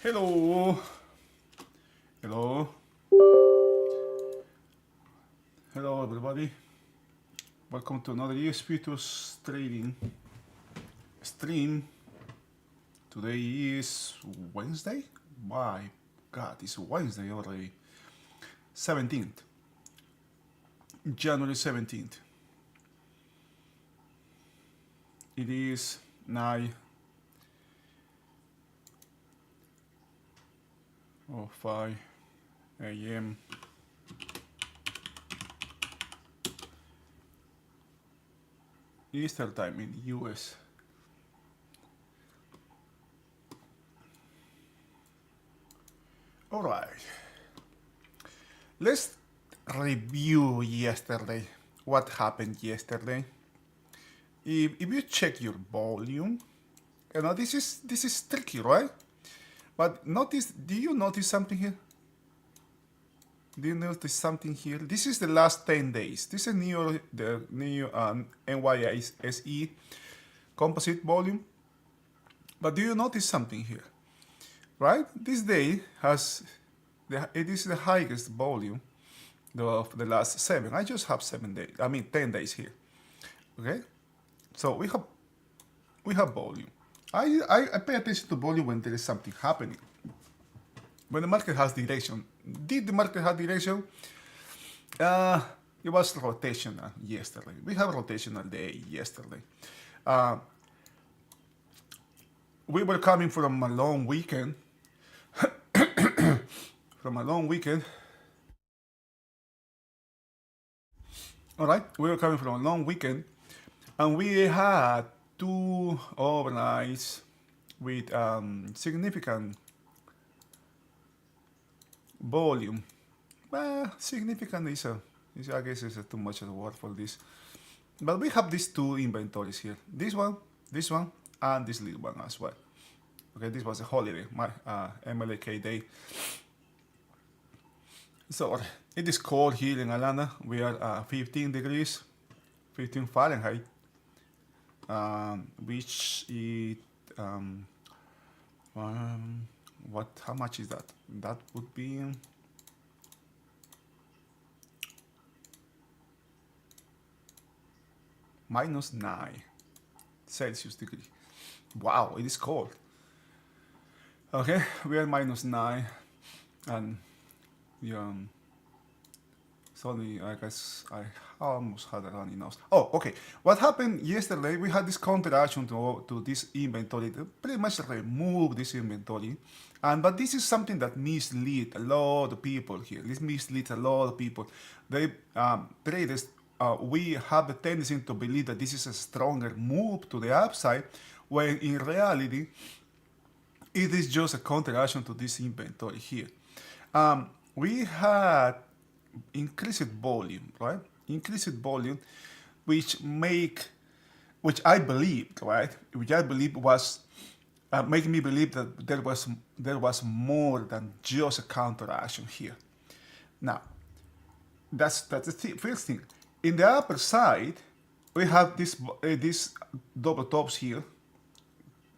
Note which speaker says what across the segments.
Speaker 1: Hello, hello, hello everybody. Welcome to another ESPTOS trading stream. Today is Wednesday. My God, it's Wednesday already. 17th, January 17th. It is 9:05 a.m. Eastern time in the US. All right. Let's review yesterday. What happened yesterday? If you check your volume, this is tricky, right? But notice, do you notice something here? Do you notice something here? This is the last 10 days. This is the new NYSE composite volume. But do you notice something here? Right? This day it is the highest volume of the last 7. I just have 7 days. 10 days here. Okay? So we have volume. I pay attention to volume when there is something happening. When the market has direction. Did the market have direction? It was rotational yesterday. We have a rotational day yesterday. We were coming from a long weekend. All right, we were coming from a long weekend, and we had 2 overnights with significant volume. Significant is I guess is too much of a word for this. But we have these 2 inventories here. This one, and this little one as well. Okay, this was a holiday, my MLK day. So it is cold here in Atlanta. We are 15 degrees, 15 Fahrenheit, which is how much is that? That would be -9 Celsius degree. Wow, it is cold. Okay, we are -9, and sorry, I guess I almost had a runny nose. Oh, okay. What happened yesterday? We had this counteraction to this inventory to pretty much remove this inventory, but this is something that misleads a lot of people here. This misleads a lot of people. They traders. We have the tendency to believe that this is a stronger move to the upside, when in reality, it is just a counteraction to this inventory here. We had increased volume, right? Increased volume, which I believed, right? Which I believe was making me believe that there was more than just a counteraction here. Now, that's the first thing. In the upper side, we have this double tops here.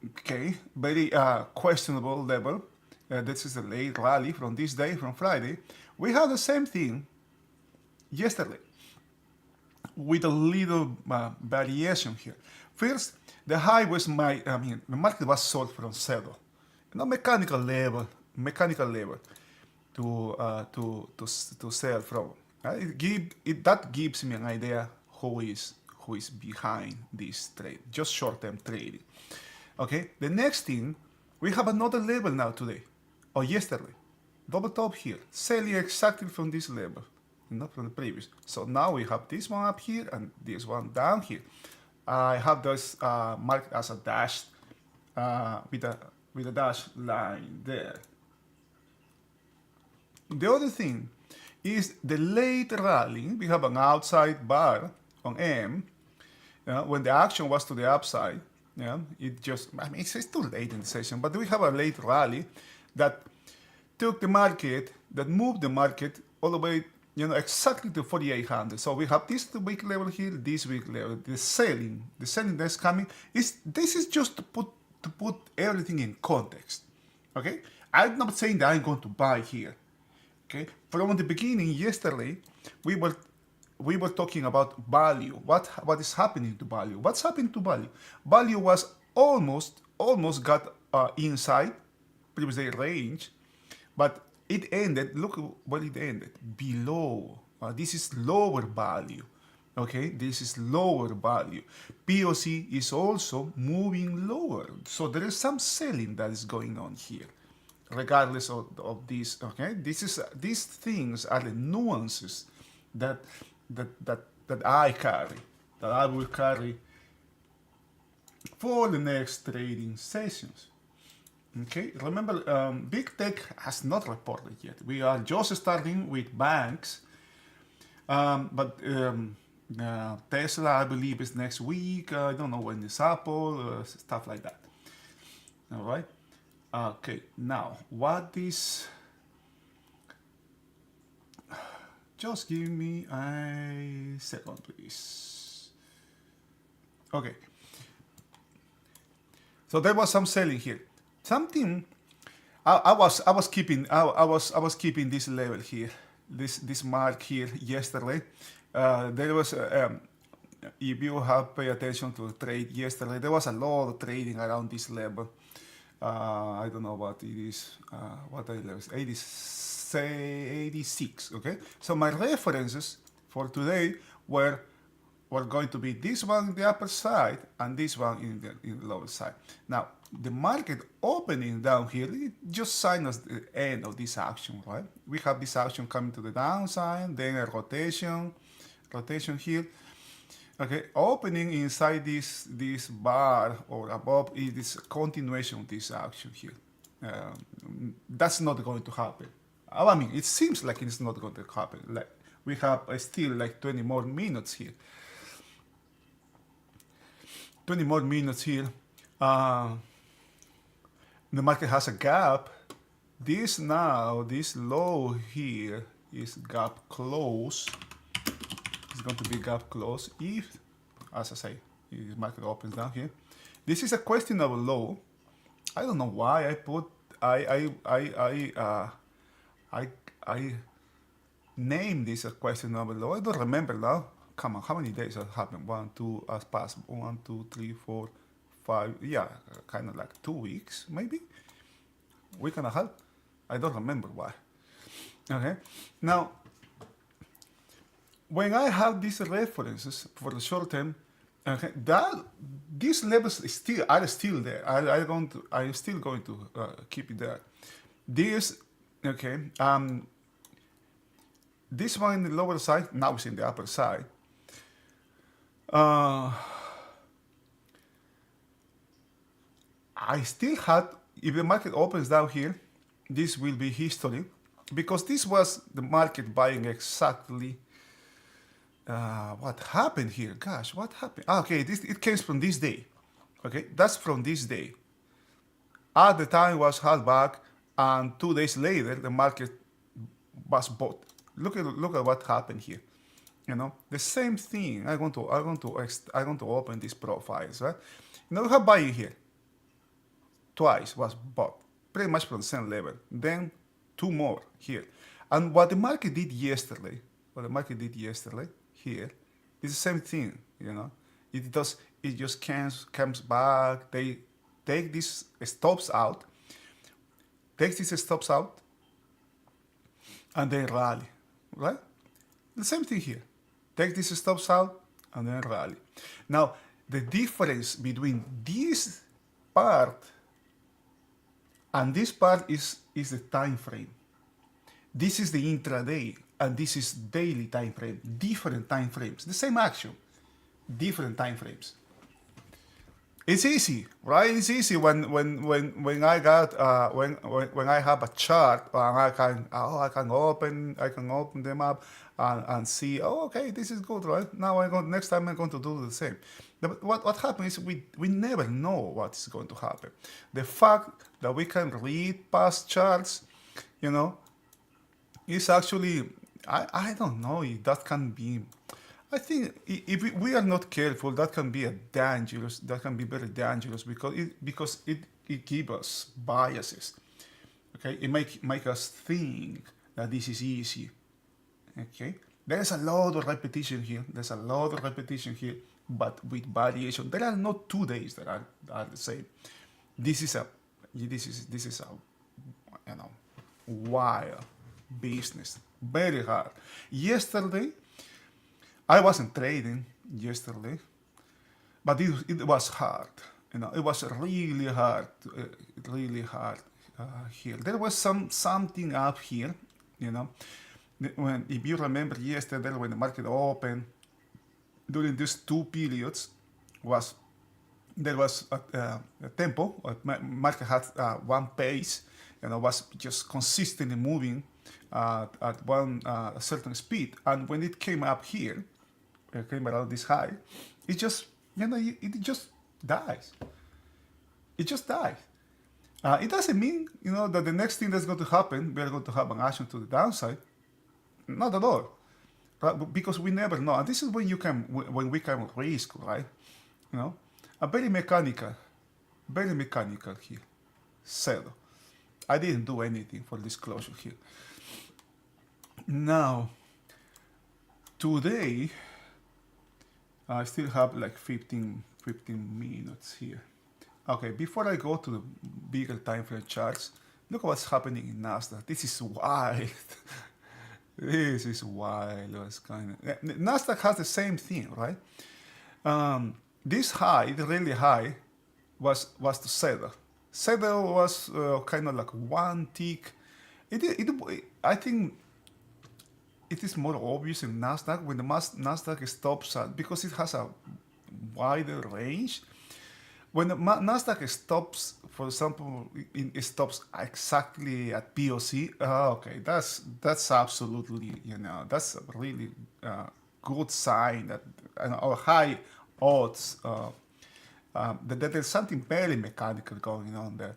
Speaker 1: Okay, very questionable level. This is a late rally from this day, from Friday. We had the same thing yesterday with a little variation here. First, the high was the market was sold from zero. Mechanical level to sell from. That gives me an idea who is behind this trade, just short-term trading. Okay, the next thing, we have another level now today, or yesterday. Double top here, selling exactly from this level, not from the previous. So now we have this one up here and this one down here. I have those marked as a dash with a dash line there. The other thing is the late rally. We have an outside bar on M. When the action was to the upside, it just, it's too late in the session, but we have a late rally that took the market, that moved the market all the way, exactly to 4,800. So we have this weak level here, this weak level. The selling that's coming this is just to put everything in context. Okay, I'm not saying that I'm going to buy here. Okay, from the beginning yesterday, we were we were talking about value. What is happening to value? What's happening to value? Value was almost got inside previous day range, but it ended. Look what it ended below. This is lower value. Okay, this is lower value. POC is also moving lower, so there is some selling that is going on here regardless of this. Okay, these things are the nuances that that I carry, that I will carry for the next trading sessions. Okay, remember, big tech has not reported yet. We are just starting with banks, but Tesla, I believe, is next week. I don't know when it's Apple, stuff like that. All right. Okay, now what is, just give me a second please. Okay, so there was some selling here. Something I was keeping this level here, this mark here yesterday. There was if you have paid attention to the trade yesterday, there was a lot of trading around this level. I don't know what it is. What I level? 86. Okay. So my references for today were going to be this one in the upper side and this one in the lower side. Now the market opening down here, it just signals the end of this action, right? We have this action coming to the downside, then a rotation here. Okay, opening inside this bar or above is this continuation of this action here. That's not going to happen. I mean, it seems like it's not going to happen. Like we have still like 20 more minutes here. 20 more minutes here. The market has a gap. This low here is gap close. It's going to be gap close if, as I say, if the market opens down here. This is a questionable low. I don't know why I named this a questionable low. I don't remember now. Come on, how many days has happened? 1, 2, has passed. 1, 2, 3, 4, 5. Yeah, kind of like 2 weeks, maybe. Week and a half. I don't remember why. Okay, now. When I have these references for the short term, okay, these levels are still there. I'm still going to keep it there. This, okay, this one in the lower side, now it's in the upper side. I still had, if the market opens down here, this will be history, because this was the market buying exactly. What happened here? Gosh, what happened? Okay, it came from this day. Okay, that's from this day. At the time was held back, and 2 days later the market was bought. Look at what happened here. You know, the same thing. I'm going to open these profiles, right? You know, we have buying here. Twice was bought, pretty much from the same level. Then 2 more here, and what the market did yesterday. Here is the same thing, you know. It just comes back. They take these stops out, and then rally, right? The same thing here. Take these stops out and then rally. Now the difference between this part and this part is the time frame. This is the intraday, and this is daily time frame, different time frames, the same action, different time frames. It's easy, right? It's easy when I got when I have a chart and I can open them up and see, oh, okay, this is good, right? Now next time I'm going to do the same. But what happens is we never know what is going to happen. The fact that we can read past charts, you know, is actually, I don't know if that can be. I think if we are not careful, that can be very dangerous because it gives us biases. Okay, it make us think that this is easy. Okay, there's a lot of repetition here. There's a lot of repetition here, but with variation. There are not 2 days that are the same. This is a this is a you know wild business. Very hard. Yesterday, I wasn't trading yesterday, but it was hard. It was really hard, really hard here. There was something up here, you know. When if you remember yesterday when the market opened, during these 2 periods, was there was a tempo. Market had one pace, was just consistently moving at one certain speed. And when it came up here, it came around this high, it just it just dies. It just dies. It doesn't mean that the next thing that's going to happen, we're going to have an action to the downside. Not at all, right? Because we never know. And this is when we can risk, right? A very mechanical here. Zero. I didn't do anything for disclosure here. Now, today, I still have like 15 minutes here. Okay, before I go to the bigger time frame charts, look what's happening in Nasdaq. This is wild. This is wild. Nasdaq has the same thing, right? This high, the really high, was to settle. Settle was kind of like one tick. I think it is more obvious in Nasdaq when the Nasdaq stops at, because it has a wider range. When the Nasdaq stops, for example, it stops exactly at POC. Okay, that's absolutely that's a really good sign that or high odds that there's something very mechanical going on there.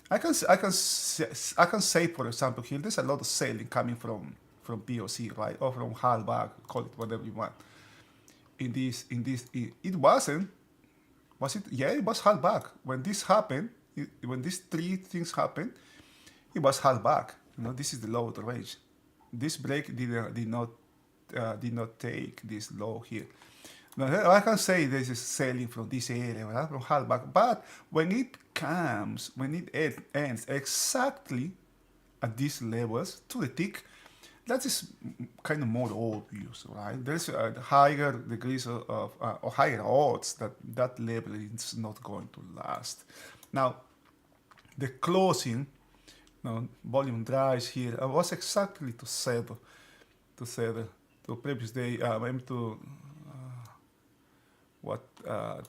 Speaker 1: I can say, for example, here there's a lot of selling coming from POC, right, or from Halbach, call it whatever you want. It wasn't. Was it? Yeah, it was Halbach. When this happened, when these three things happened, it was Halbach. This is the low of the range. This break did not take this low here. Now, I can say this is selling from this area, right, from Halbach. But when it ends exactly at these levels to the tick, that is kind of more obvious, right? There's a higher degrees of or higher odds that level is not going to last. Now, the closing, volume drives here, was exactly to settle to previous day. To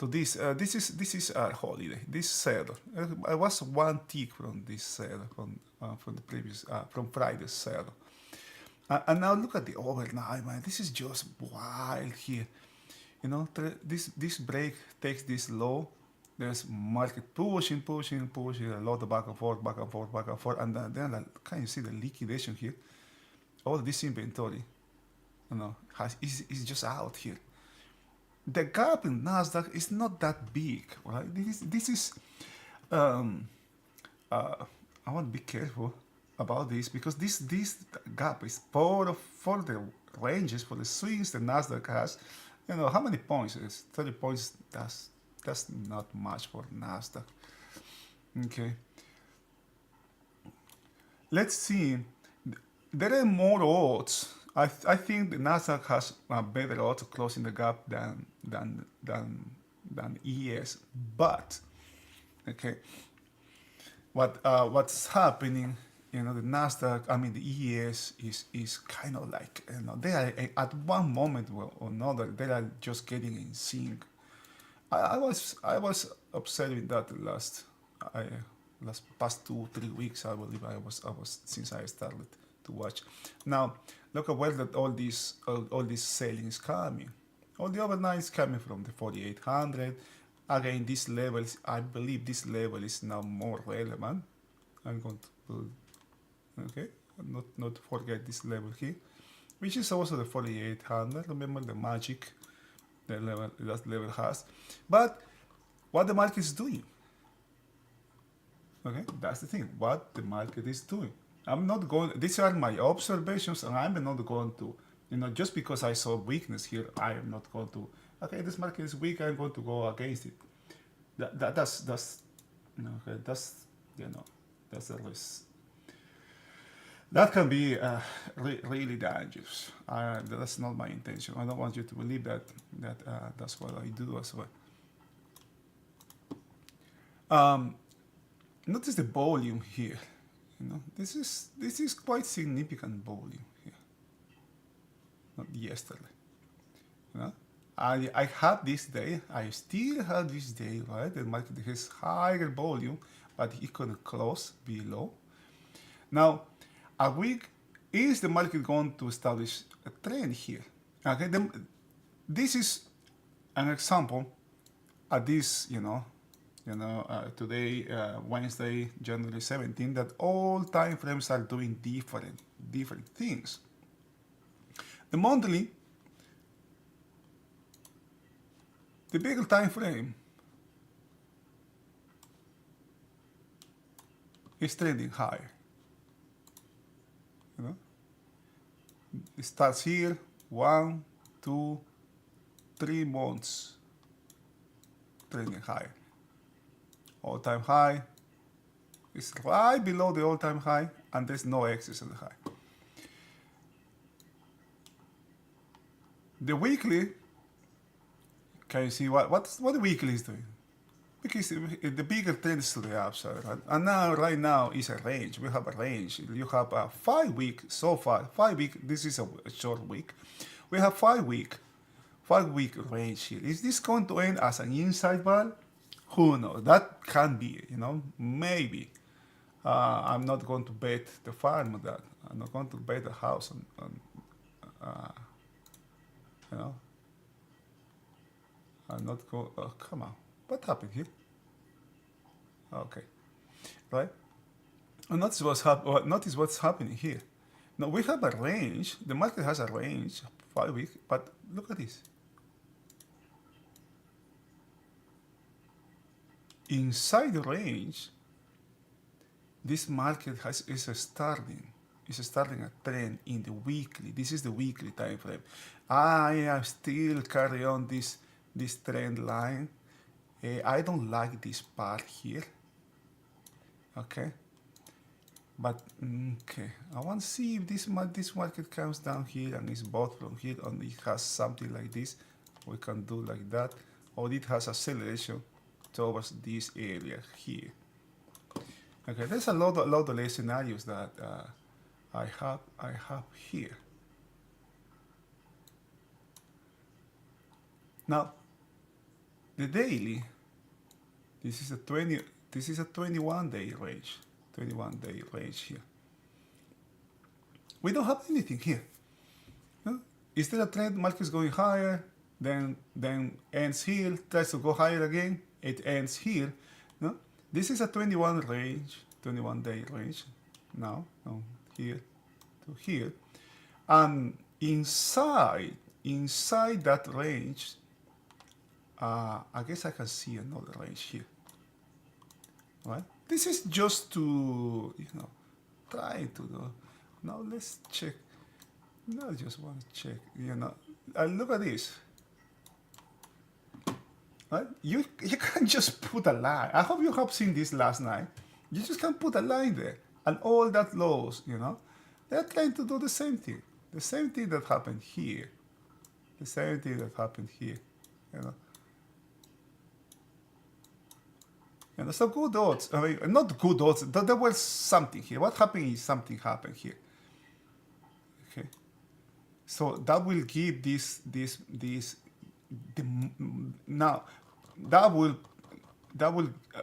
Speaker 1: this. This is a holiday. This settle. I was one tick from this settle from the previous from Friday's settle. And now look at the overnight, man. This is just wild here. This break takes this low. There's market pushing, a lot of back and forth, and then can you see the liquidation here? All this inventory, is just out here. The gap in Nasdaq is not that big, right? This is. I want to be careful about this because this gap is for the ranges, for the swings the Nasdaq has. How many points is 30 points? That's not much for Nasdaq. Okay, let's see. There are more odds. I think the Nasdaq has better odds of closing the gap than ES, but okay, what's happening? The Nasdaq, the ES is kind of like, they are at one moment or another, they are just getting in sync. I was observing that last past 2-3 weeks, I believe I was since I started to watch. Now look at where all this selling is coming. All the overnight is coming from the 4,800. Again, these levels, I believe this level is now more relevant. I'm going to put, okay, not forget this level here, which is also the 4,800. Remember the magic that level has. But what the market is doing? Okay, that's the thing. What the market is doing. I'm not going. These are my observations, and I'm not going to, just because I saw weakness here, I am not going to. Okay, this market is weak. I'm going to go against it. That's okay. That's the risk. That can be really dangerous. That's not my intention. I don't want you to believe that that's what I do as well. Notice the volume here. This is quite significant volume here. Not yesterday. You know? I had this day. I still have this day, right? The market has higher volume, but it could close below. Now, a week, is the market going to establish a trend here? Okay, this is an example at this, today, Wednesday, January 17, that all time frames are doing different things. The monthly, the bigger time frame is trending higher. It starts here, 1, 2, 3 months trending higher. All-time high is right below the all-time high, and there's no excess on the high. The weekly, can you see what the weekly is doing? Because the bigger trends to the upside, right? And now, right now, is a range. We have a range. You have a 5 week so far. 5 week. This is a short week. We have 5 week range here. Is this going to end as an inside bar? Who knows? That can be. Maybe. I'm not going to bet the farm on that. I'm not going to bet the house on I'm not going. Oh, come on. What happened here? Okay, right. And notice what's happening here. Now we have a range. The market has a range, 5 weeks. But look at this. Inside the range, this market is starting a trend in the weekly. This is the weekly time frame. I am still carry on this trend line. I don't like this part here. Okay, but okay, I want to see if this market comes down here and is bought from here, and it has something like this. We can do like that, or it has acceleration towards this area here. Okay, there's a lot of scenarios that I have here. Now, the daily, this is a 21-day range. 21-day range here. We don't have anything here. No? Is there a trend? Market is going higher, then ends here, tries to go higher again, it ends here. No? This is a 21-day range. Now, here to here. And inside that range, I guess I can see another range here. Right? This is just to, try to do. Now let's check. Now I just want to check, look at this. Right? You can't just put a line. I hope you have seen this last night. You just can't put a line there. And all that lows, they're trying to do the same thing. The same thing that happened here. The same thing that happened here. And so good odds. I mean, not good odds. There was something here. What happened is something happened here. Okay. So that will give now that will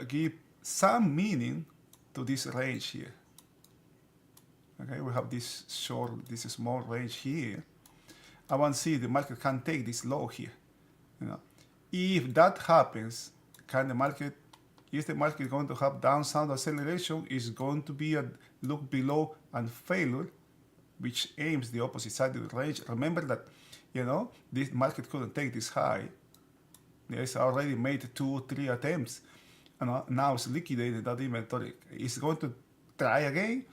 Speaker 1: give some meaning to this range here. Okay, we have this small range here. I want to see the market can take this low here. If that happens, is the market going to have downside acceleration? Is going to be a look below and failure, which aims the opposite side of the range. Remember that, this market couldn't take this high. It's already made 2-3 attempts now it's liquidated that inventory. It's going to try again,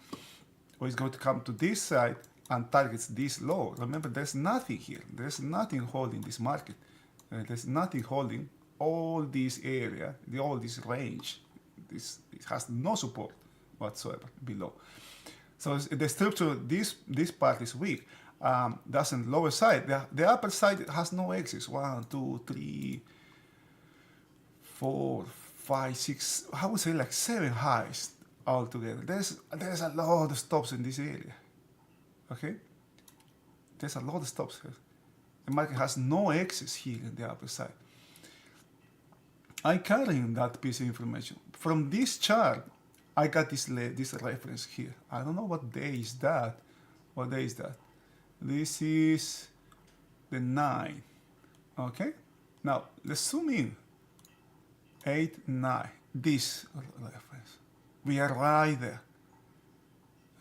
Speaker 1: or it's going to come to this side and targets this low. Remember, there's nothing here. There's nothing holding this market. There's nothing holding all this area, all this range. It has no support whatsoever below. So the structure, this part is weak. That's on the lower side. The upper side has no exits. 1, 2, 3, 4, 5, 6. I would say like 7 highs altogether. There's a lot of stops in this area. Okay, there's a lot of stops here. The market has no exits here in the upper side. I'm carrying that piece of information from this chart. I got this reference here. I don't know what day is that. What day is that? This is the 9. Okay. Now let's zoom in. 8, 9. This reference. We are right there.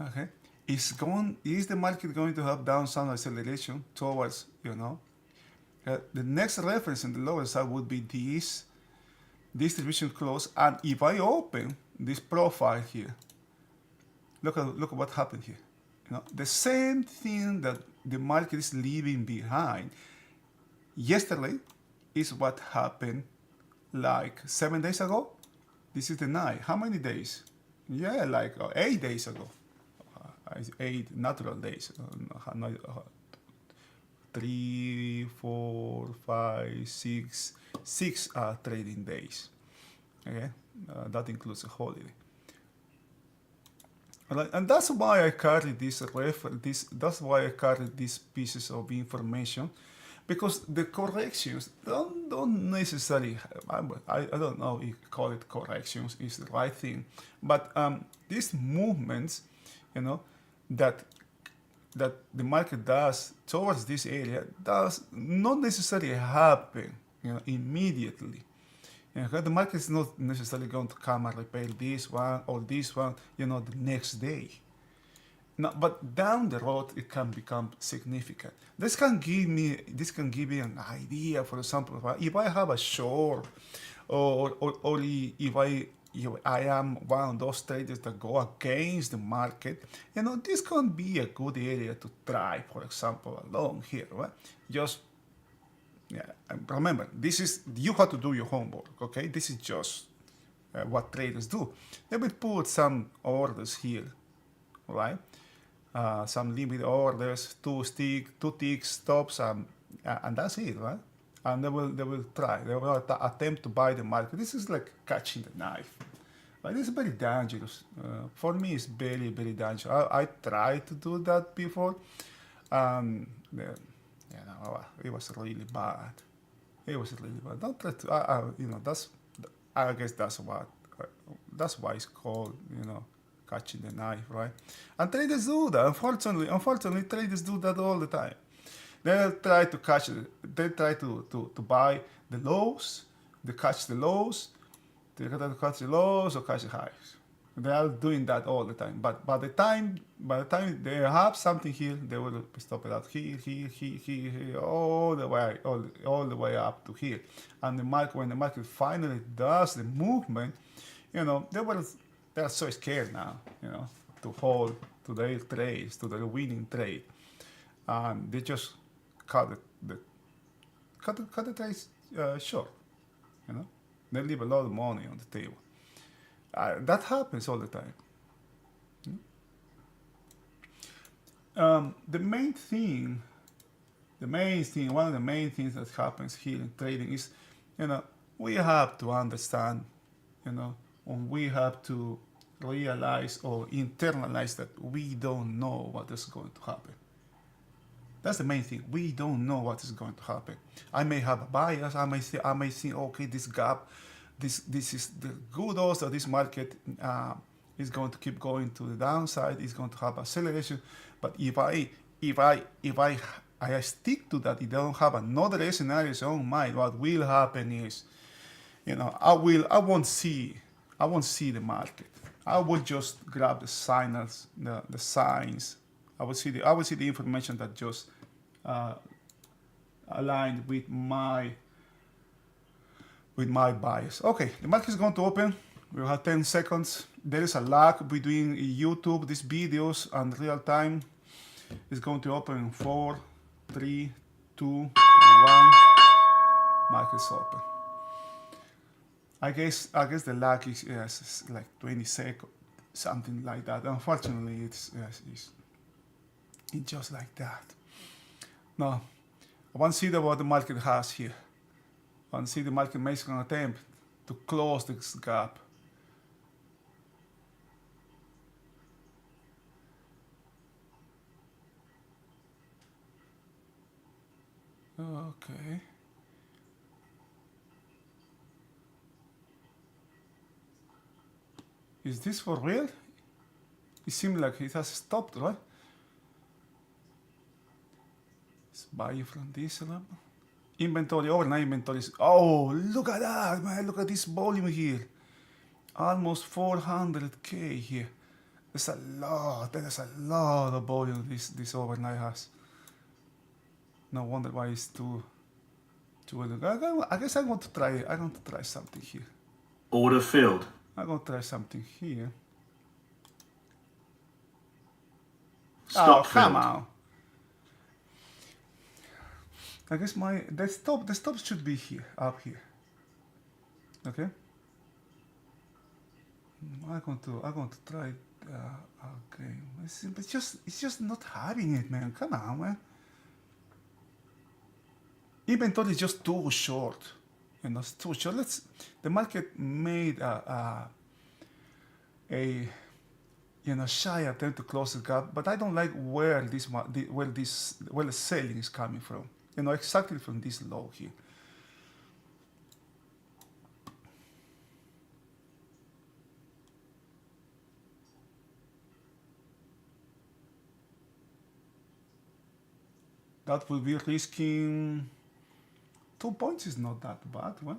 Speaker 1: Okay. Is the market going to have downside acceleration towards, the next reference in the lower side would be this distribution close, and if I open this profile here, look at what happened here. The same thing that the market is leaving behind yesterday is what happened like 7 days ago. This is the 9. How many days? Yeah, like 8 days ago. 8 natural days. 3, 4, 5, 6 trading days. Okay, that includes a holiday. Right. And that's why I carry That's why I carry these pieces of information, because the corrections don't necessarily. I don't know if you call it corrections is the right thing, but these movements, that the market does towards this area does not necessarily happen, immediately. The market is not necessarily going to come and repair this one or this one, the next day. No, but down the road it can become significant. This can give me an idea. For example, if I have a short, or if I am one of those traders that go against the market, this can be a good area to try. For example, along here, right? Just remember, you have to do your homework. Okay, this is just what traders do. They will put some orders here, right? Some limit orders, two tick stops, and that's it, right? And they will try. They will attempt to buy the market. This is like catching the knife. But it's very dangerous. For me, it's very, very dangerous. I tried to do that before. It was really bad. It was really bad. Don't try to. I guess that's why it's called, catching the knife, right? And traders do that. Unfortunately, traders do that all the time. They try to catch. They try to buy the lows. They catch the lows. They try to catch the lows or catch the highs. They are doing that all the time. But by the time they have something here, they will stop it out here, all the way up to here. And when the market finally does the movement, they are so scared now, to hold to their trades, to their winning trade. They just cut the trades short, They leave a lot of money on the table. That happens all the time. The main thing, one of the main things that happens here in trading is, we have to understand, and we have to realize or internalize that we don't know what is going to happen. That's the main thing. We don't know what is going to happen. I may have a bias. I may think, okay, this gap, this is the good odds that this market is going to keep going to the downside. It's going to have acceleration. But if I stick to that, if I don't have another scenario on mind, what will happen is, I won't see the market. I will just grab the signals, the signs. I will see the information that just aligned with my with my bias. Okay, the market is going to open. We'll have 10 seconds. There is a lag between YouTube, these videos, and real time. It's going to open in 4, 3, 2, 1. Market's open. I guess the lag is yes, like 20 seconds, something like that. Unfortunately, it's just like that. Now, I want to see what the market has here. I want to see the market makes an attempt to close this gap. Okay. Is this for real? It seems like it has stopped, right? Let's buy from this level. Inventory, overnight inventories. Oh, look at that, man. Look at this volume here. Almost 400K here. That's a lot. That is a lot of volume this overnight has. No wonder why it's too. I guess I'm going to try. I'm going to try something here.
Speaker 2: Order filled.
Speaker 1: I'm going to try something here.
Speaker 2: Stop
Speaker 1: come
Speaker 2: filled.
Speaker 1: on. I guess the stop should be here, up here. Okay. I'm going to try again. It's just not having it, man. Come on, man. Inventory is just too short. You know, it's too short. The market made a shy attempt to close the gap, but I don't like where the selling is coming from. You know, exactly from this low here. That will be risking 2 points is not that bad, right?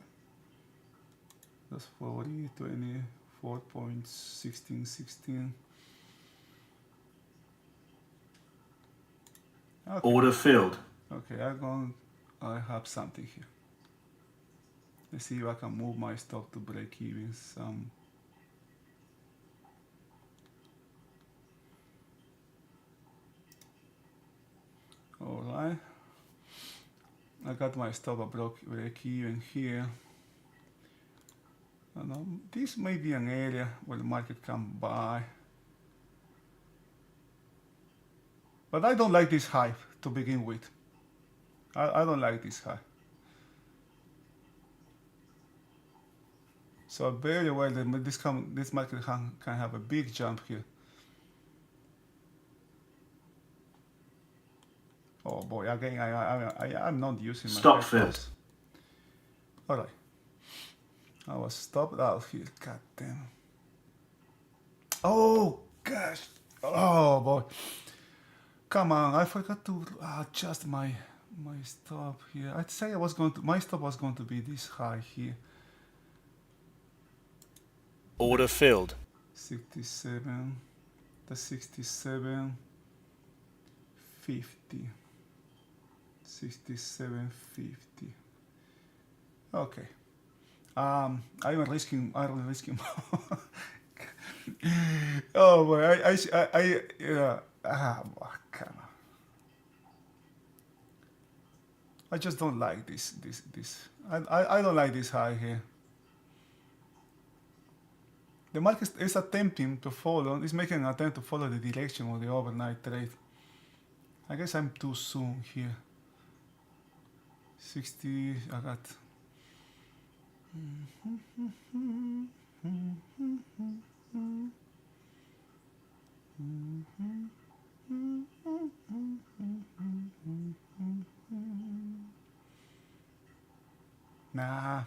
Speaker 1: That's 40, 20, 4 points, 16, 16. Okay.
Speaker 2: Order filled.
Speaker 1: Okay, I have something here. Let's see if I can move my stop to break even some. All right. I got my stop at break even here. This may be an area where the market can buy. But I don't like this high to begin with. I don't like this high. So very well, this market can have a big jump here. Oh boy, again, I'm not using my
Speaker 2: Stop filled.
Speaker 1: All right. I was stopped out here. God damn. Oh gosh. Oh boy. Come on, I forgot to adjust my stop here. I'd say my stop was going to be this high here.
Speaker 2: Order filled.
Speaker 1: 67. The 67. 50. 67.50. Okay. I'm risking. Oh boy, come on. I just don't like this. I don't like this high here. The market is attempting to follow. It's making an attempt to follow the direction of the overnight trade. I guess I'm too soon here. 60. I got. Nah.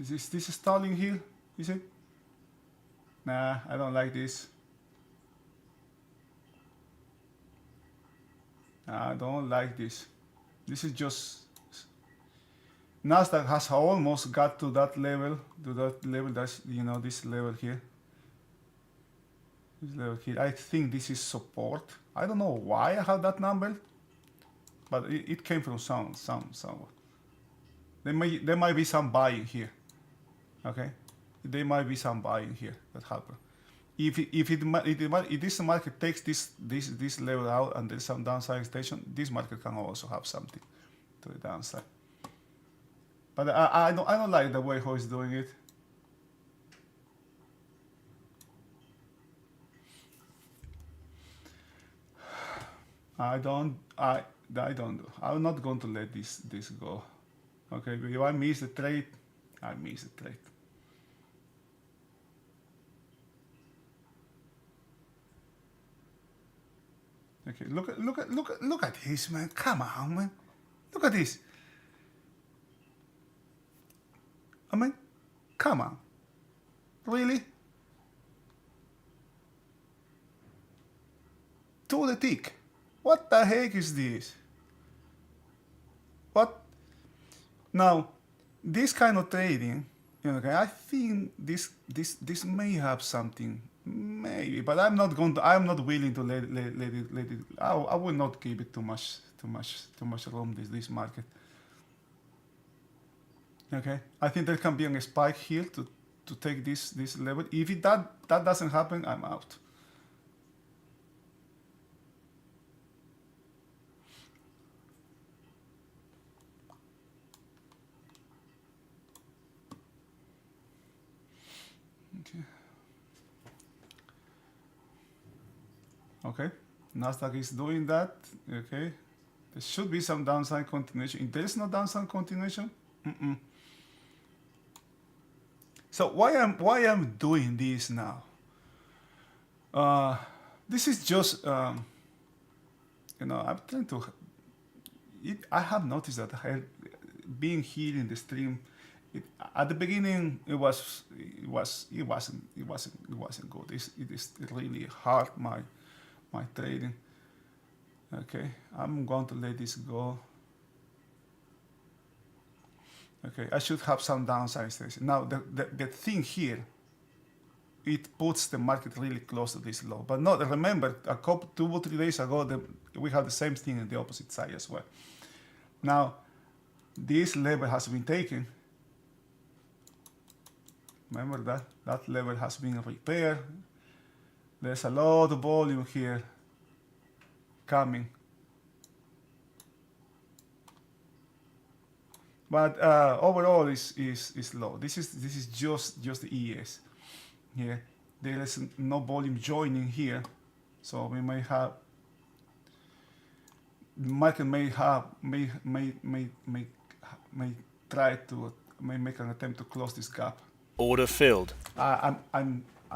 Speaker 1: Is this stalling here? Is it? Nah, I don't like this. Nah, I don't like this. This is just. Nasdaq has almost got to that level, that's, this level here. This level here. I think this is support. I don't know why I have that number, but it came from somewhere. There might be some buying here. Okay, there might be some buying here that happen. If this market takes this level out and there's some downside station, this market can also have something to the downside. But I don't like the way how it's doing it. I'm not going to let this go. Okay, if I miss the trade, I miss the trade. Okay, look at this, man. Come on, man. Look at this. I mean, come on. Really? To the tick. What the heck is this? What? Now, this kind of trading, okay, I think this may have something, maybe, but I'm not willing to let it. I will not give it too much room this market. Okay, I think there can be a spike here to take this level. If that doesn't happen, I'm out. Okay, Nasdaq is doing that. Okay, there should be some downside continuation. If there is no downside continuation, So why I'm doing this now? This is just I'm trying to. I have noticed that being here in the stream, at the beginning it wasn't good. It is really hard my trading. Okay, I'm going to let this go. Okay, I should have some downside station. Now the thing here, it puts the market really close to this low. But not remember, 2 or 3 days ago we had the same thing on the opposite side as well. Now this level has been taken. Remember that level has been repaired. There's a lot of volume here coming. But overall is low. This is just the ES. Here there is no volume joining here, so we may have the market may make an attempt to close this gap.
Speaker 2: Order filled.
Speaker 1: I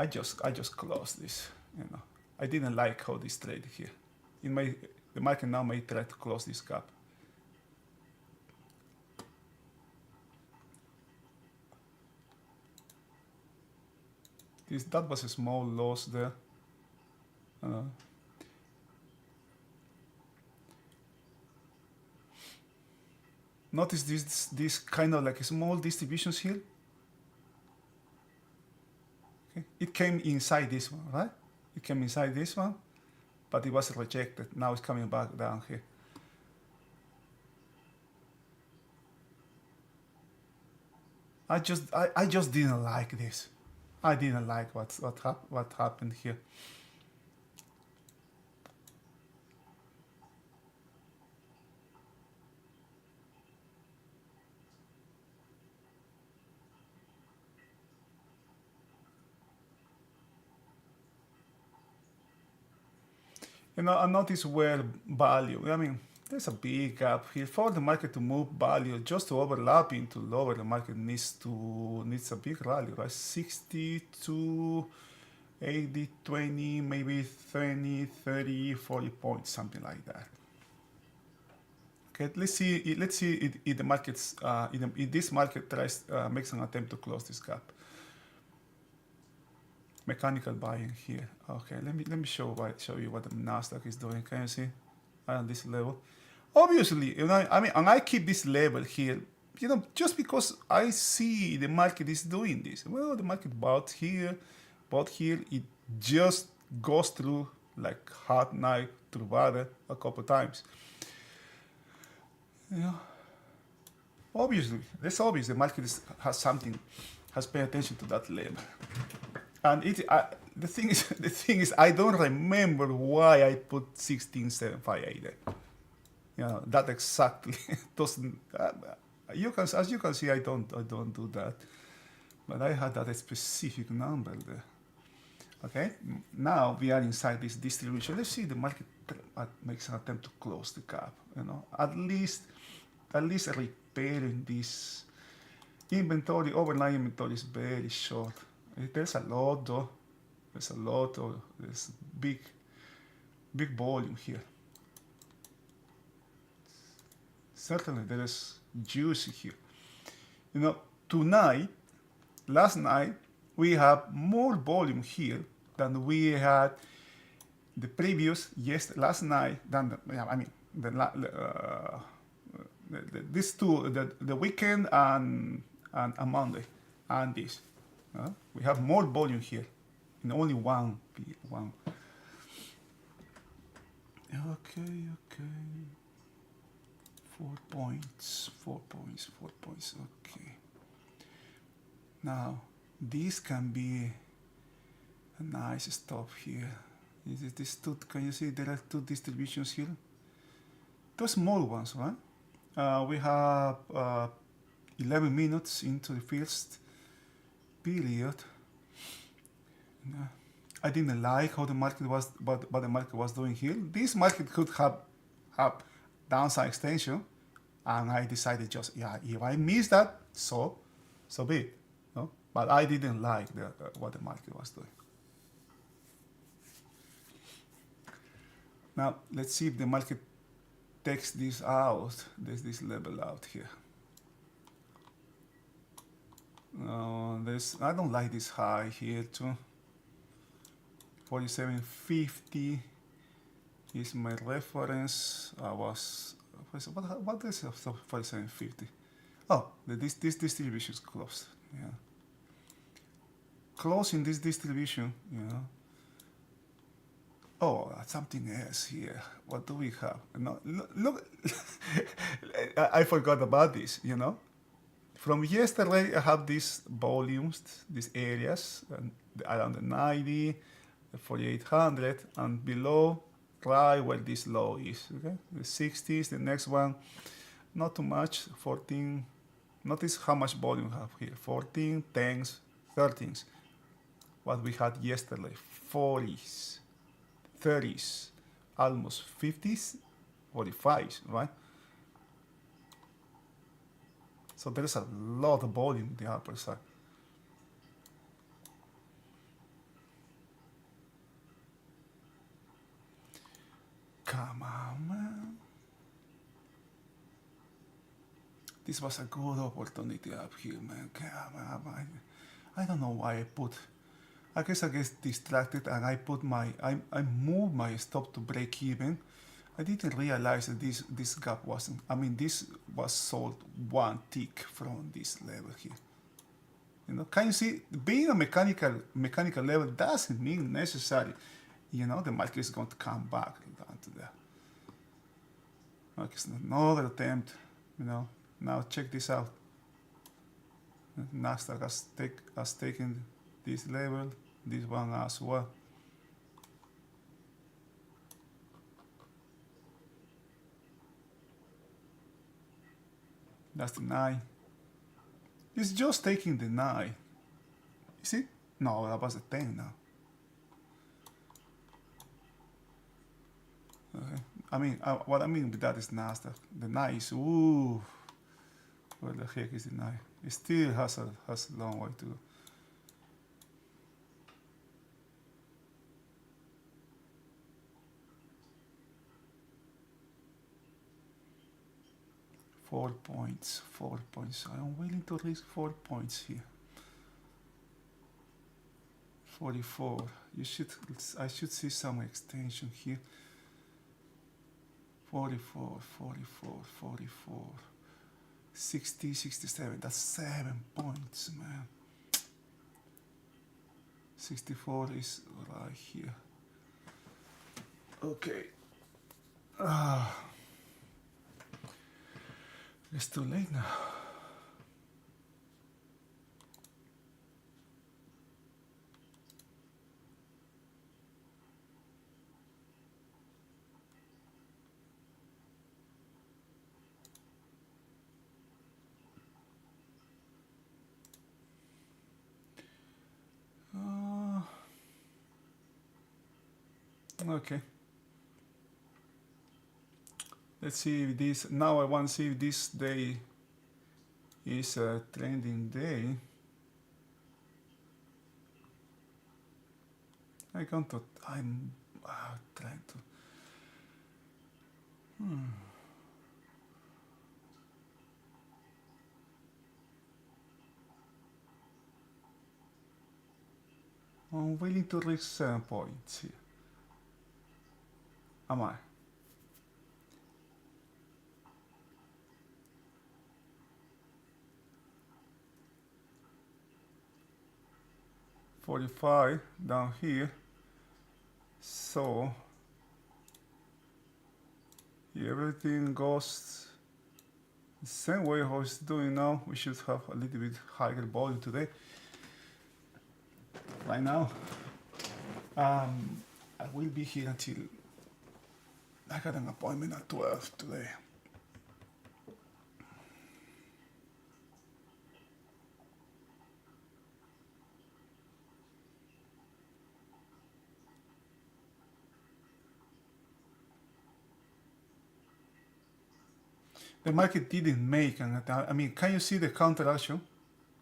Speaker 1: just closed this. I didn't like how this trade here. The market now may try to close this gap. That was a small loss there. Notice this kind of like small distributions here. Okay. It came inside this one, right? It came inside this one, but it was rejected. Now it's coming back down here. I just didn't like this. I didn't like what happened here. I notice where value. I mean, there's a big gap here for the market to move value just to overlap into lower. The market needs a big rally, right? 60 to 80, 20, maybe 20, 30, 40 points, something like that. Okay, let's see if the markets if this market tries makes an attempt to close this gap. Mechanical buying here. Okay, let me show you what the Nasdaq is doing. Can you see on this level? Obviously, I mean, and I keep this level here, just because I see the market is doing this. Well, the market bought here, it just goes through like hot knife through butter a couple times. obviously, that's obvious. The market has paid attention to that level. And the thing is, I don't remember why I put 16,758 there. That exactly doesn't. As you can see, I don't do that, but I had that specific number there. Okay, now we are inside this distribution. Let's see the market makes an attempt to close the gap. At least repairing this inventory. Overnight inventory is very short. There's a lot though. There's big volume here. Certainly there is juice here. Last night, we have more volume here than we had the previous last night. These two, the weekend and Monday, and this. We have more volume here in only one. Okay. 4 points. Okay. Now, this can be a nice stop here. This two, can you see there are two distributions here? Two small ones, right? We have 11 minutes into the first period. I didn't like how the market was, what the market was doing here. This market could have downside extension, and I decided just, if I miss that, so be it. But I didn't like what the market was doing. Now, let's see if the market takes this out, this level out here. I don't like this high here too. 47.50 is my reference. What is 47.50? Oh, this distribution is closed. Yeah. Closing this distribution, Oh, something else here. What do we have? No, look, I forgot about this, From yesterday, I have these volumes, these areas, around the 90, the 4800, and below, right where this low is, okay? The 60s, the next one, not too much, 14. Notice how much volume we have here, 14, 10s, 13s. What we had yesterday, 40s, 30s, almost 50s, 45s, right? So there is a lot of volume in the upper side. Come on, man. This was a good opportunity up here, man. I don't know why I guess I get distracted and I moved my stop to break even. I didn't realize that this gap wasn't, this was sold one tick from this level here. Can you see, being a mechanical level doesn't mean necessarily, the market is going to come back down to there. Okay, it's another attempt, Now check this out. Nasdaq has taken this level, this one as well. That's the 9. It's just taking the 9. You see? No, that was a 10 now. Okay. What I mean with that is Nasdaq. The 9 is, ooh. Where the heck is the 9? It still has a long way to go. Four points. I'm willing to risk 4 points here. 44. I should see some extension here. 44. 60, 67. That's 7 points, man. 64 is right here. Okay. It's too late now. Okay. Let's see if this, now I want to see if this day is a trending day. I'm trying to, I'm willing to risk 7 points here. Am I? $45 down here. So everything goes the same way how it's doing now. We should have a little bit higher volume today. Right now, I will be here until I got an appointment at 12 today. The market didn't make an attack. I mean, can you see the counteraction?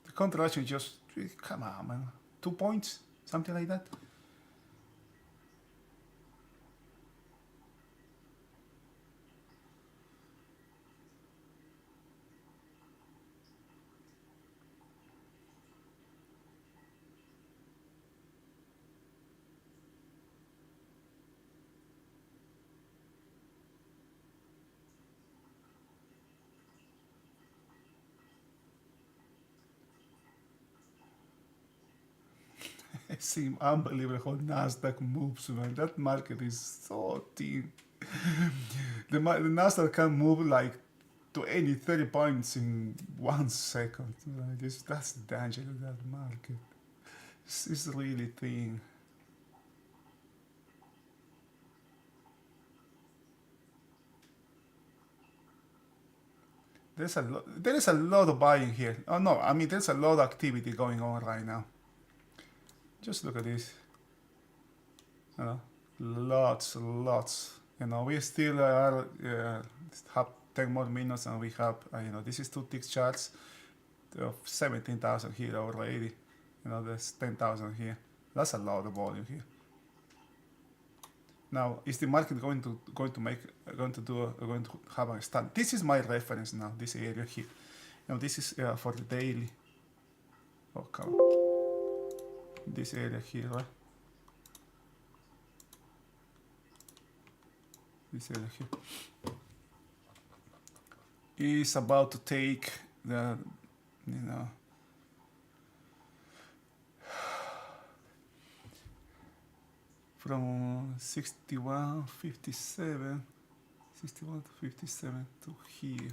Speaker 1: The counteraction just, come on, man. 2 points, something like that. It seems unbelievable how Nasdaq moves, man. That market is so thin. The Nasdaq can move like 20, 30 points in 1 second. Like that's the danger of that market. It's really thin. There is a lot of buying here. Oh no, I mean there's a lot of activity going on right now. Just look at this. Lots. You know, we still have 10 more minutes, and we have this is 2 tick charts of 17,000 here already. You know, there's 10,000 here. That's a lot of volume here. Now, is the market going to have a stand? This is my reference now. This area here. Now, this is for the daily. Okay. This area here, right? This area here is about to take the, from 61.57 to 57 to here.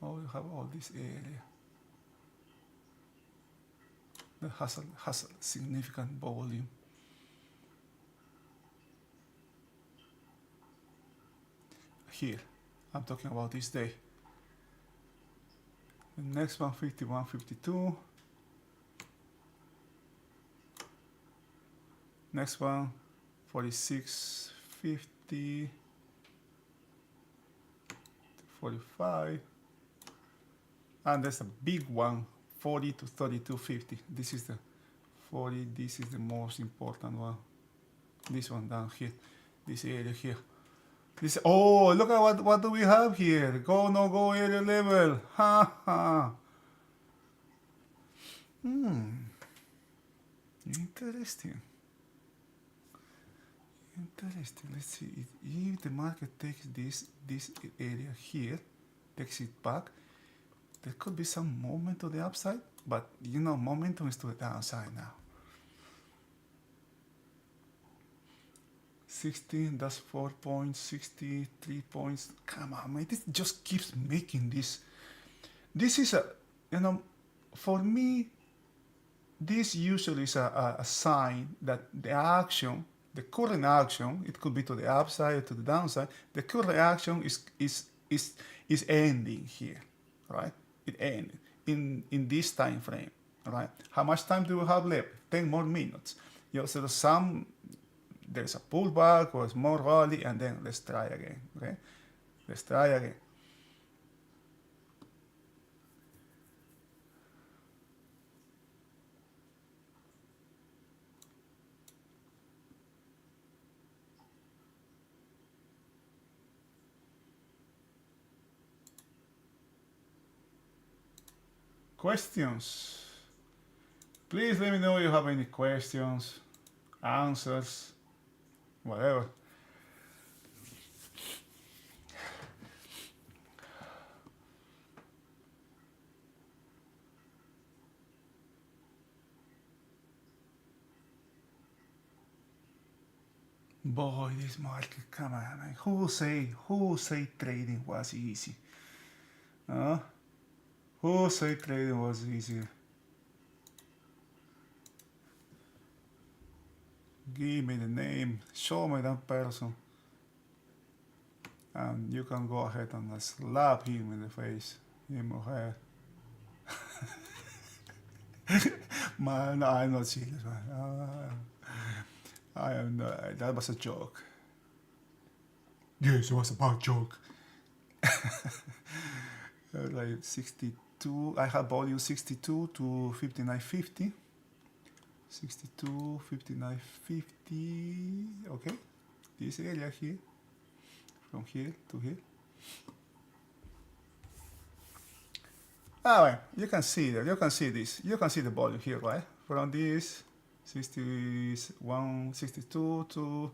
Speaker 1: Oh, you have all this area that has a significant volume. Here, I'm talking about this day. The next one, 51.52. Next one, 46.50, 45, and there's a big one, 40 to 32.50. This is the 40. This is the most important one. This one down here, this area here. This, oh, look at what do we have here? Go no go area level. Ha ha. Interesting. Let's see if the market takes this area here, takes it back. There could be some movement to the upside, but momentum is to the downside now. 16, that's 4 points, 63 points. Come on, man, this just keeps making this. This is for me, this usually is a sign that the action, the current action, it could be to the upside or to the downside. The current action is ending here, right? It ended in this time frame, right? How much time do we have left? 10 more minutes. So there's a pullback or a small rally, and then let's try again. Okay, let's try again. Questions? Please let me know if you have any questions, answers, whatever. Boy, this market, come on, man. Who say trading was easy? Huh? Who say trading was easy? Give me the name, show me that person, and you can go ahead and slap him in the face, him or her. Man, I'm not serious, man. I am not, that was a joke. Yes, it was a bad joke. Like 62, I have volume 62 to 59.50. 62, 59.50, okay. This area here, from here to here. Ah, well, you can see that, you can see this, you can see the volume here, right? From this 61, 62 to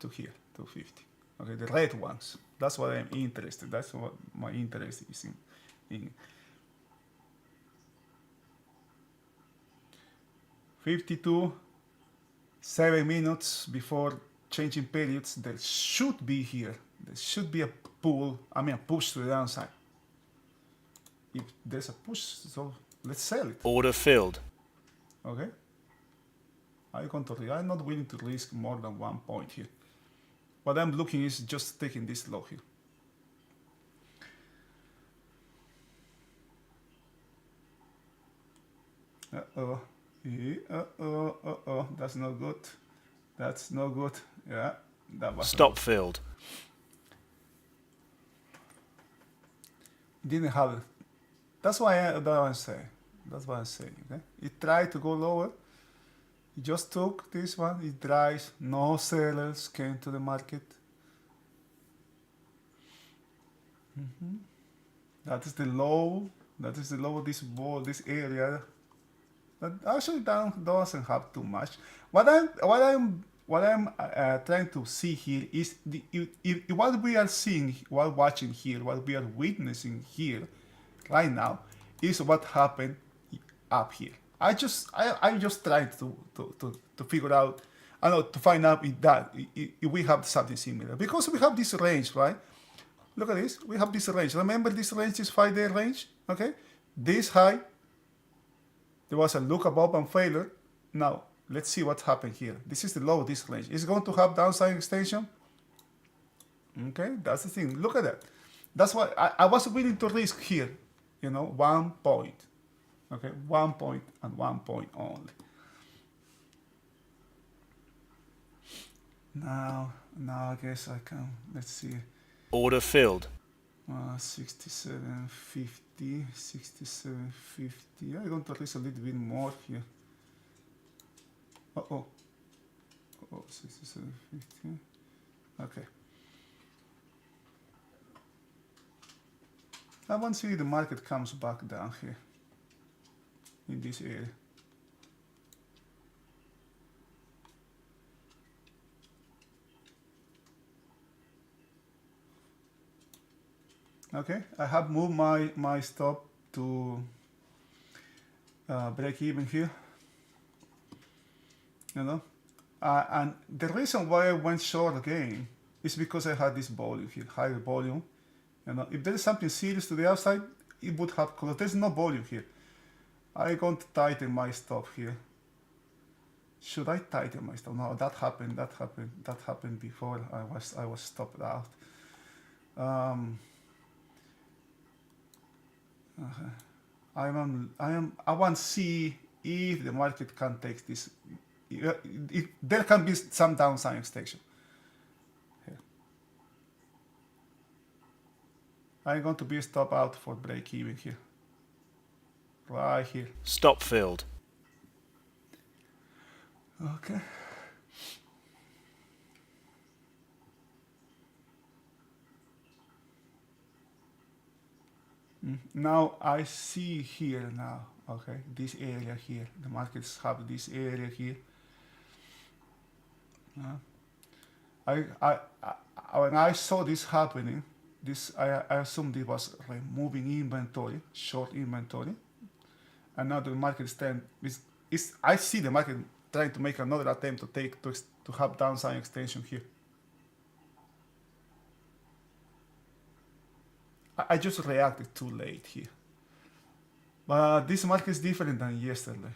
Speaker 1: here, to 50. Okay, the red ones. That's what I'm interested. That's what my interest is in. 52, 7 minutes before changing periods, there should be here. There should be a pull, a push to the downside. If there's a push, so let's sell it.
Speaker 2: Order filled.
Speaker 1: Okay. I'm not willing to risk more than 1 point here. What I'm looking is just taking this low here. Uh-oh. Uh-oh. That's not good. That's no good. Yeah. That was
Speaker 2: Stop filled.
Speaker 1: Didn't have it. That's why I'm saying. That's what I'm saying. Okay? It tried to go lower. It just took this one. It dries. No sellers came to the market. That is the low. That is the low of this ball, this area. That actually doesn't have too much. What I'm trying to see here is what we are seeing, while watching here, what we are witnessing here, right now, is what happened up here. I'm just trying to figure out, I know, to find out if we have something similar, because we have this range, right? Look at this. We have this range. Remember, this range is 5-day range. Okay, this high. There was a look above and failure. Now let's see what happened here. This is the low of this range. It's going to have downside extension. Okay, that's the thing. Look at that. That's why I was willing to risk here. 1 point. Okay, 1 point and 1 point only. Now I guess I can. Let's see.
Speaker 2: Order filled.
Speaker 1: 67.50, 67.50. I'm going to risk a little bit more here. Oh, 67.50. Okay. I want to see if the market comes back down here in this area. Okay, I have moved my stop to break even here. And the reason why I went short again is because I had this volume here, higher volume. If there is something serious to the outside, it would have closed. There's no volume here. I'm going to tighten my stop here. Should I tighten my stop? No, that happened before I was stopped out. I want to see if the market can take this there can be some downside extension. Here. I'm going to be stop out for break even here. Right here.
Speaker 2: Stop filled.
Speaker 1: Okay. Now I see here now, okay, this area here. The markets have this area here. When I saw this happening, I assumed it was removing inventory, short inventory, and now the market I see the market trying to make another attempt to have downside extension here. I just reacted too late here. But this market is different than yesterday.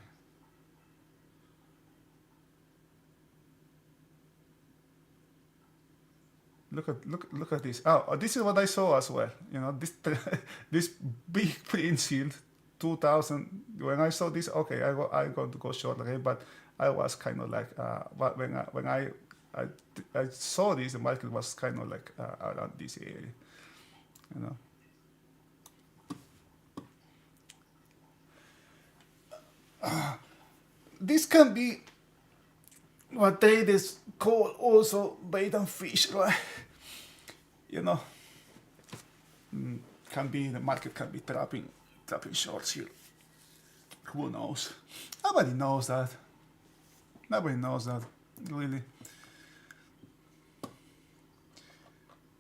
Speaker 1: Look at this. Oh, this is what I saw as well. You know, this this big print shield, 2000. When I saw this, okay, I'm going to go short again. But I was kind of like, but when I saw this, the market was kind of like around this area. You know. This can be what traders call also bait and fish, right? You know, can be the market can be trapping shorts here. Who knows? Nobody knows that. Nobody knows that, really.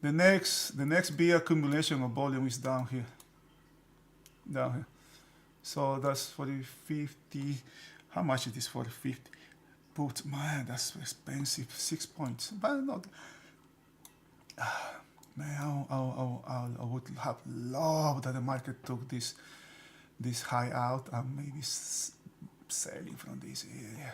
Speaker 1: The next big accumulation of volume is down here. Down here. So that's for the 50. How much it is for the 50? But man, that's expensive. 6 points. But not. Man, I would have loved that the market took this high out and maybe selling from this area.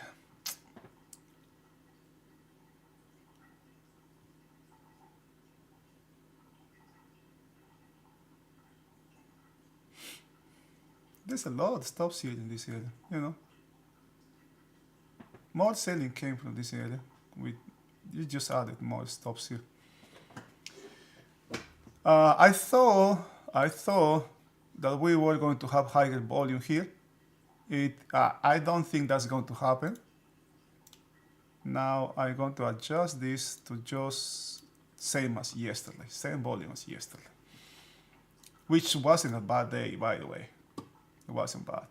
Speaker 1: There's a lot of stops here in this area, you know. More selling came from this area. You just added more stops here. I thought that we were going to have higher volume here. I don't think that's going to happen. Now I'm going to adjust this to just same as yesterday, same volume as yesterday, which wasn't a bad day, by the way. It wasn't bad.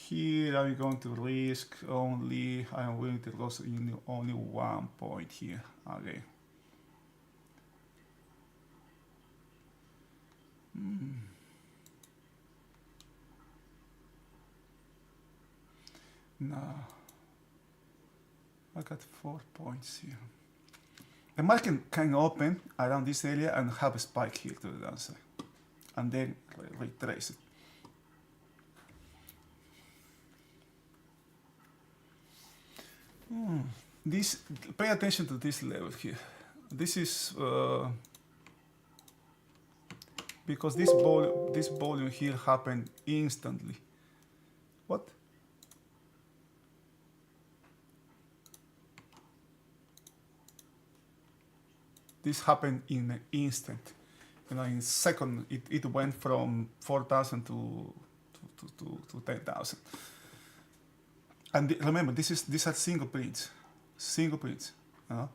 Speaker 1: Here I'm going to risk only, I'm willing to lose only 1 point here. Okay. No. I got 4 points here. The market can open around this area and have a spike here to the downside. And then retrace it. Pay attention to this level here. This is because this volume here happened instantly. What? This happened in an instant. You know, in a second, it went from 4,000 to 10,000. And remember, these are single prints. You know?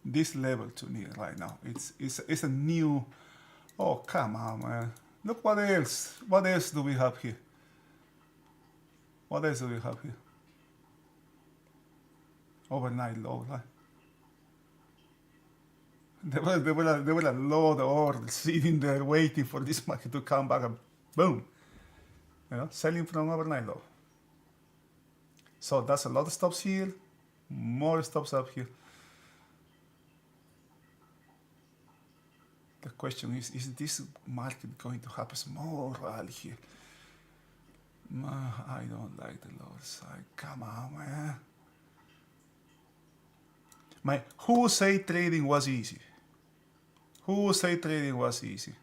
Speaker 1: This level to me right now, it's a new. Oh, come on, man! Look what else. What else do we have here? What else do we have here? Overnight low, right? There were a lot of orders sitting there waiting for this market to come back and boom, you know, selling from overnight low. So that's a lot of stops here, more stops up here. The question is this market going to have a small rally here? I don't like the lower side. Come on, man. Who say trading was easy? Who say trading was easy?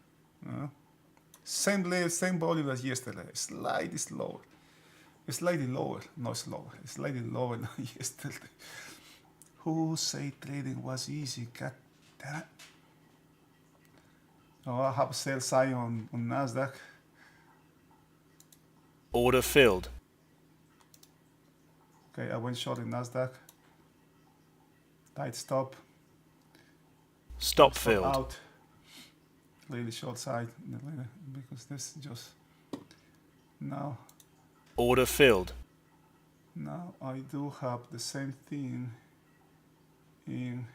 Speaker 1: Same level, same volume as yesterday. Slightly slower. Slightly lower, not slower. Slightly lower than yesterday. Who say trading was easy? God damn it. Oh, I have a sell sign on Nasdaq.
Speaker 2: Order filled.
Speaker 1: Okay, I went short in Nasdaq. Tight stop.
Speaker 2: Stop filled.
Speaker 1: Out. Really short side because this just now.
Speaker 2: Order filled.
Speaker 1: Now I do have the same thing in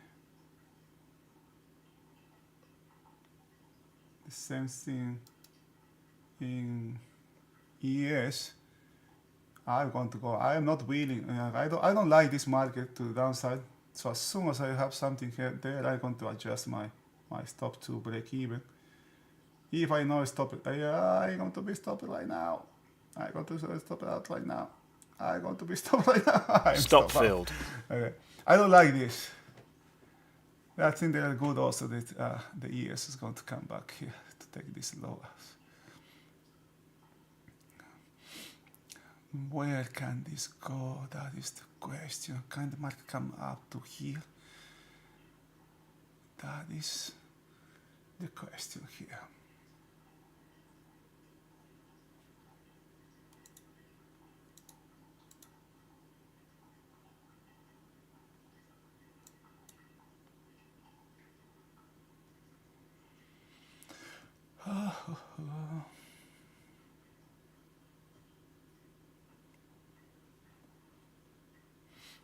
Speaker 1: the same thing in ES. I'm going to go. I am not willing. I don't like this market to the downside. So as soon as I have something here there, I'm going to adjust my stop to break even. If I know stop it, I'm going to be stopped right now. I'm going to stop it out right now. I'm going to be stopped right now.
Speaker 2: Stop filled.
Speaker 1: Okay. I don't like this. I think they are good also that the ES is going to come back here to take this lower. Where can this go? That is the question. Can the market come up to here? That is the question here.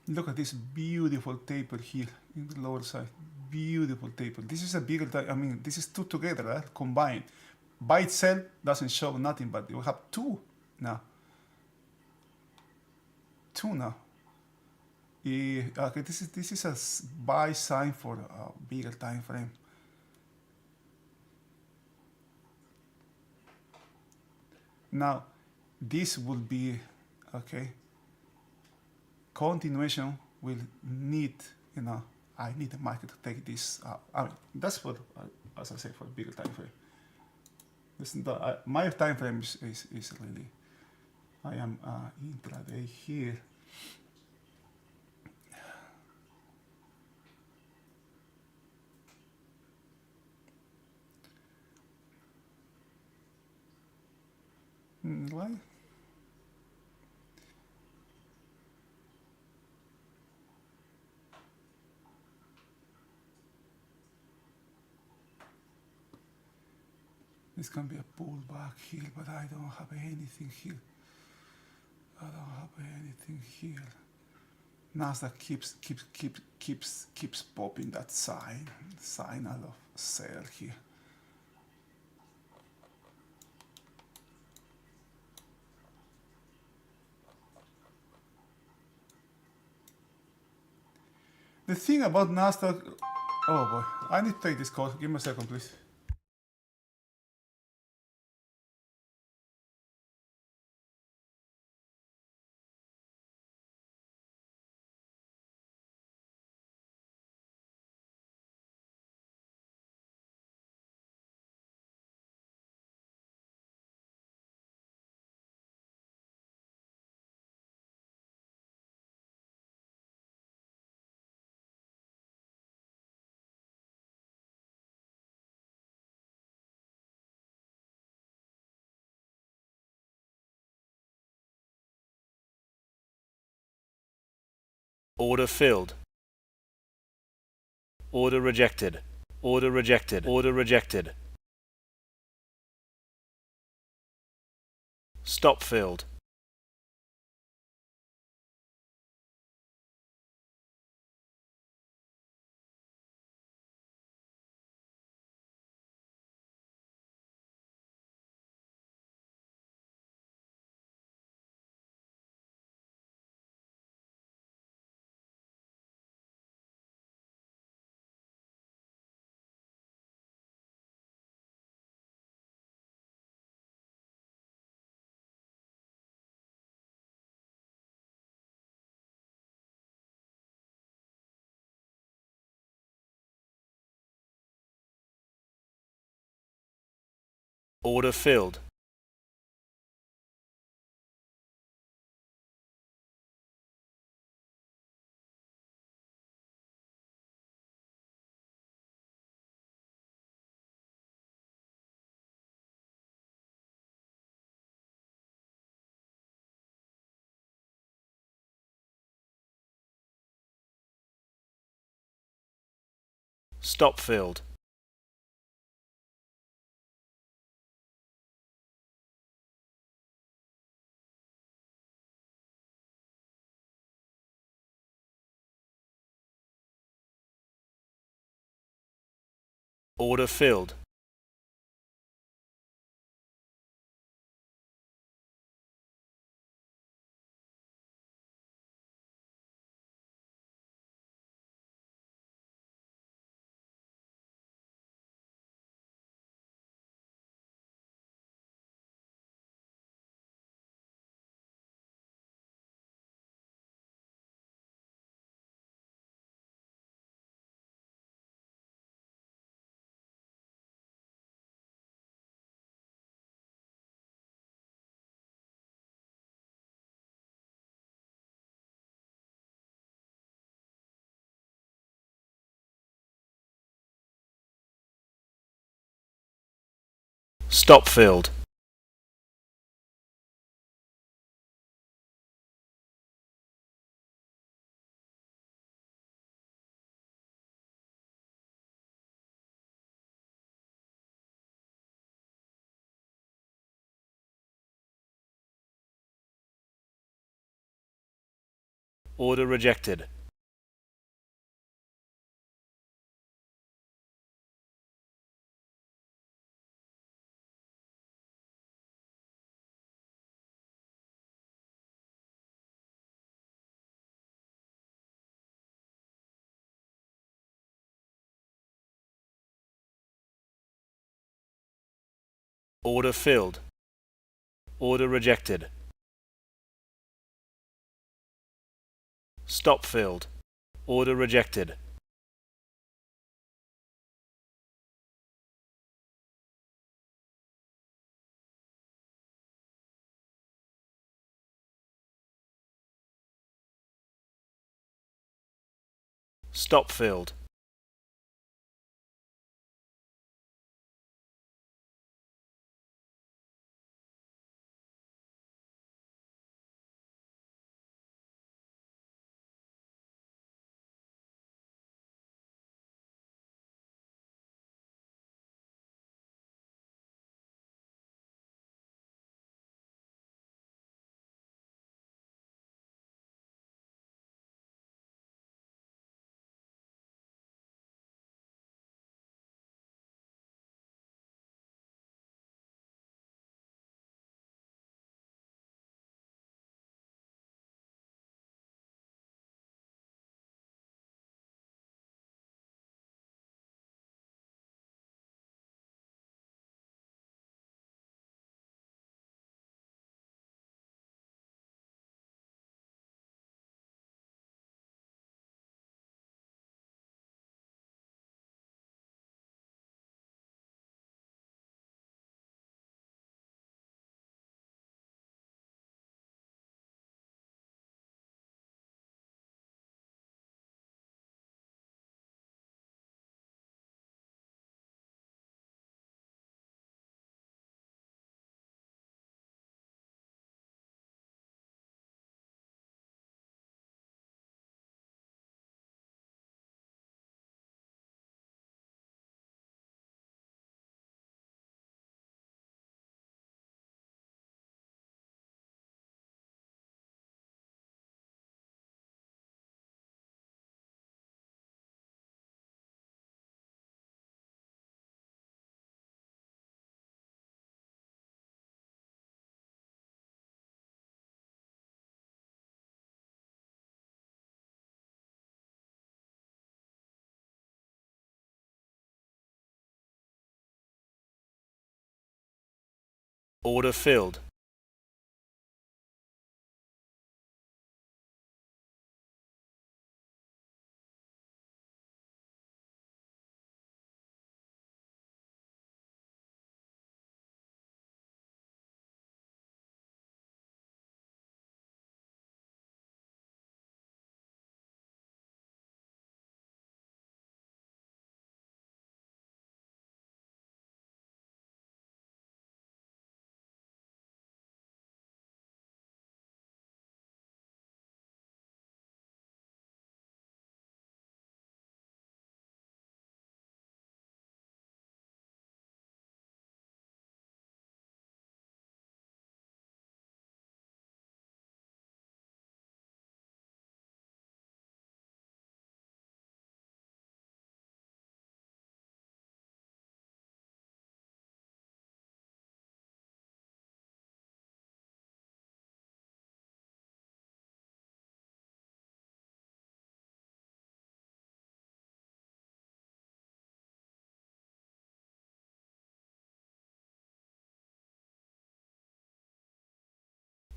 Speaker 1: Look at this beautiful taper here in the lower side. Beautiful taper. This is a bigger, I mean, this is two together, right? Combined. By itself doesn't show nothing, but we have two now. Two now. Okay, this is a buy sign for a bigger time frame. Now, this will be, okay, continuation will need, I need the market to take this. I mean, that's for, as I say, for a bigger time frame. My time frame is really, I am intraday here. Why? This can be a pullback here, but I don't have anything here. I don't have anything here. Nasdaq keeps popping that sign of sell here. The thing about Nasdaq, oh boy, I need to take this call. Give me a second, please.
Speaker 2: Order filled. Order rejected. Order rejected. Order rejected. Stop filled. Order filled. Stop filled. Order filled. Stop filled. Order rejected. Order filled. Order rejected. Stop filled. Order rejected. Stop filled. Order filled.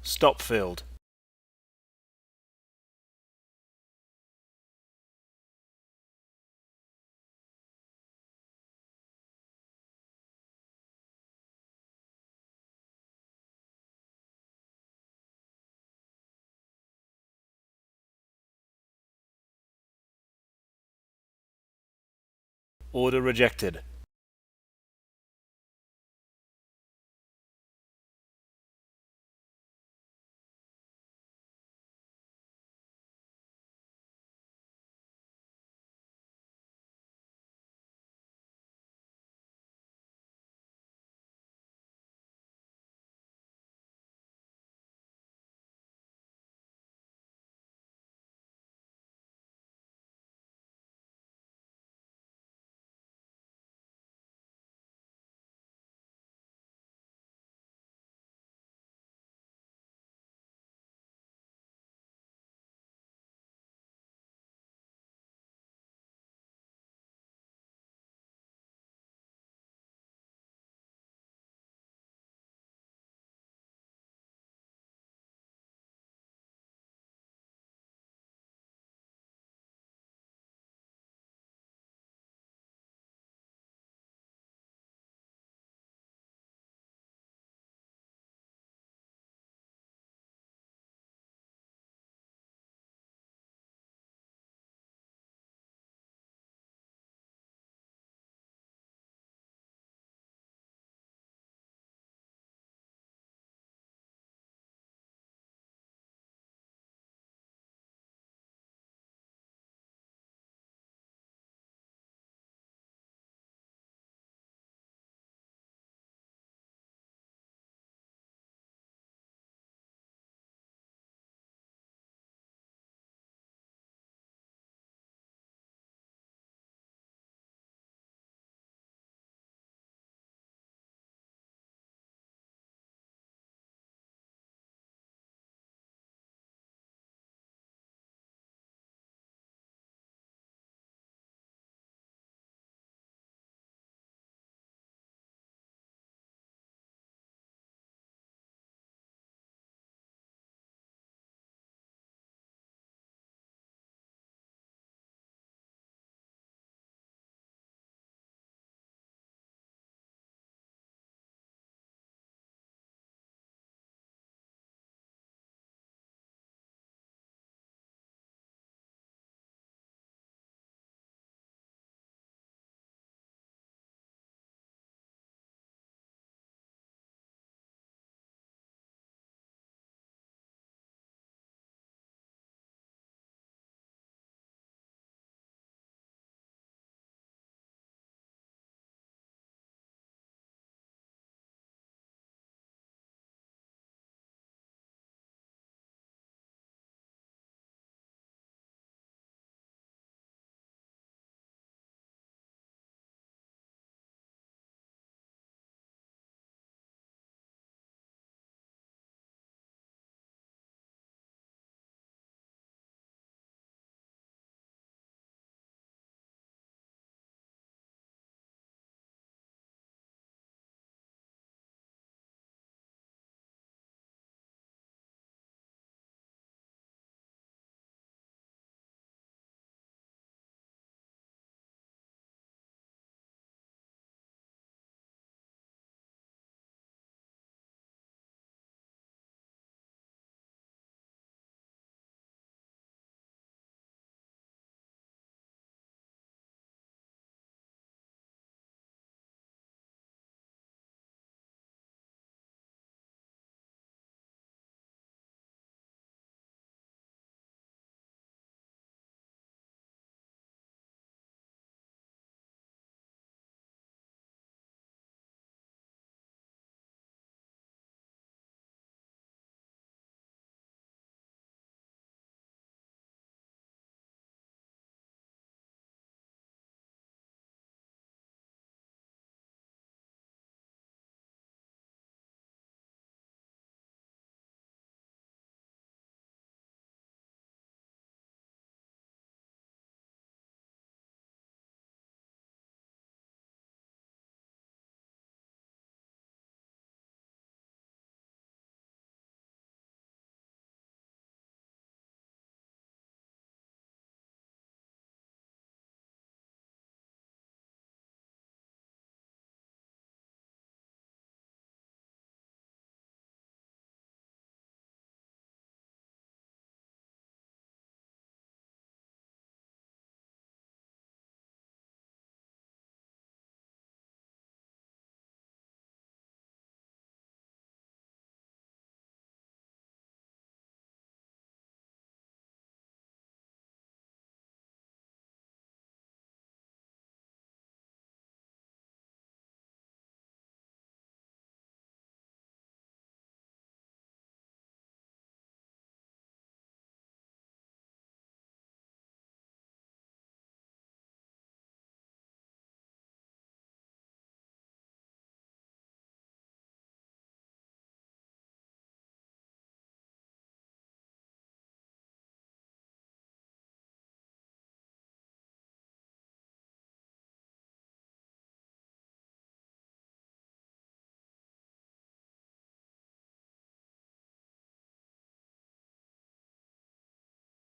Speaker 2: Stop filled. Order rejected.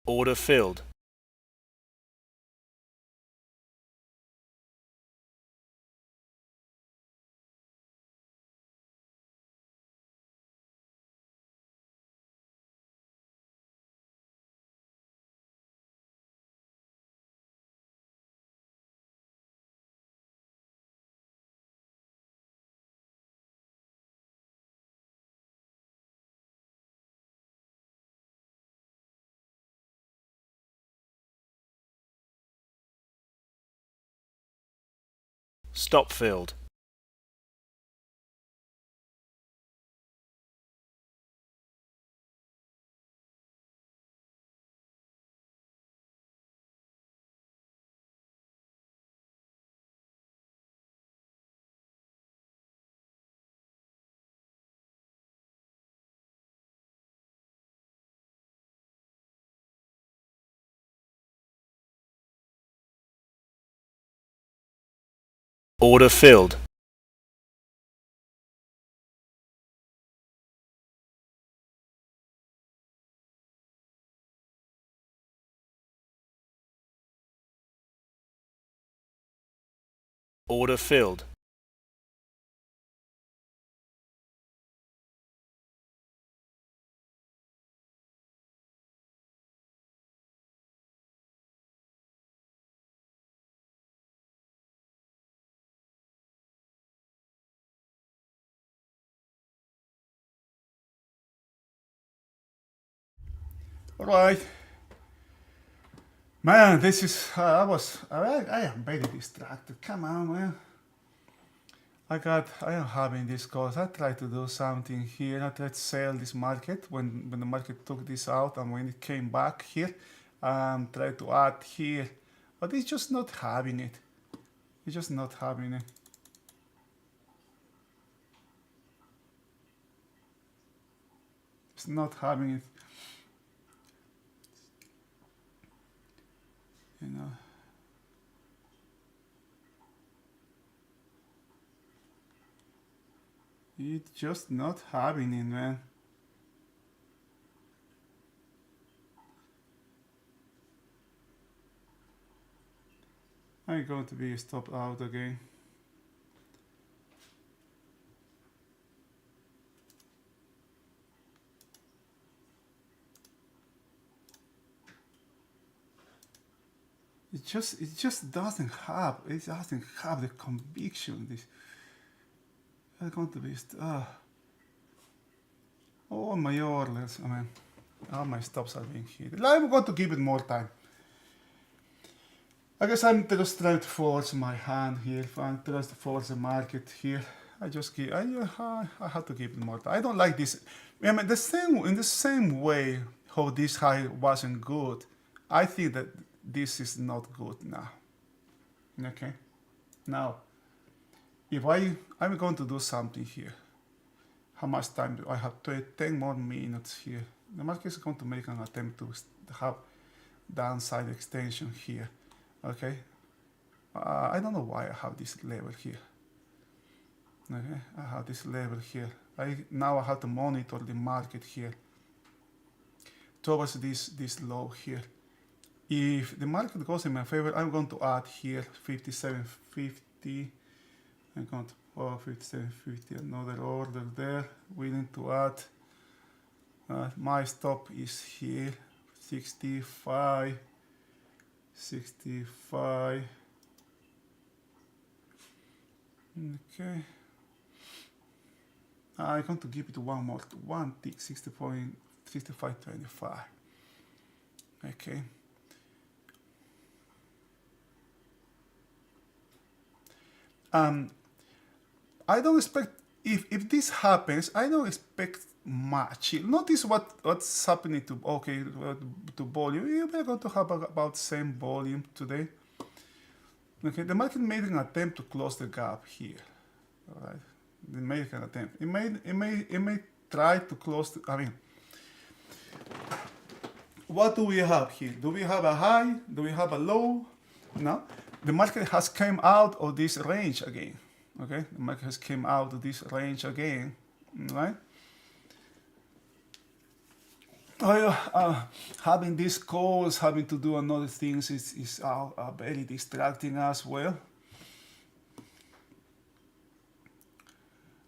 Speaker 2: Order filled. Stop filled. Order filled. Order filled.
Speaker 1: All right. Man, this is, I am very distracted. Come on, man. I am having this course. I try to do something here. I try to sell this market when the market took this out and when it came back here. Try to add here, but it's just not having it. It's just not having it. It's not having it. You know. It's just not having it, man. I'm going to be stopped out again. It just doesn't have the conviction. This I'm going to be all my orders. I mean, all my stops are being hit. I'm going to give it more time. I guess I'm just trying to force my hand here. I'm trying to force the market here. I have to give it more time. I don't like this. I mean, in the same way how this high wasn't good, I think that this is not good now. Okay. Now, if I'm going to do something here. How much time do I have? 10 more minutes here. The market is going to make an attempt to have downside extension here. Okay. I don't know why I have this level here. Okay, I have this level here. Now I have to monitor the market here towards this low here. If the market goes in my favor, I'm going to add here 57.50. I'm going to 57.50, another order there. We need to add. My stop is here, 65. Okay. I'm going to give it one tick, 65.25. Okay. I don't expect, if this happens, I don't expect much. Notice what's happening to volume. We are going to have about same volume today. Okay, the market made an attempt to close the gap here. All right, they made an attempt. It may try to close. What do we have here? Do we have a high? Do we have a low? No. The market has come out of this range again. Okay, the market has come out of this range again, right? Having these calls, having to do another things is very distracting as well.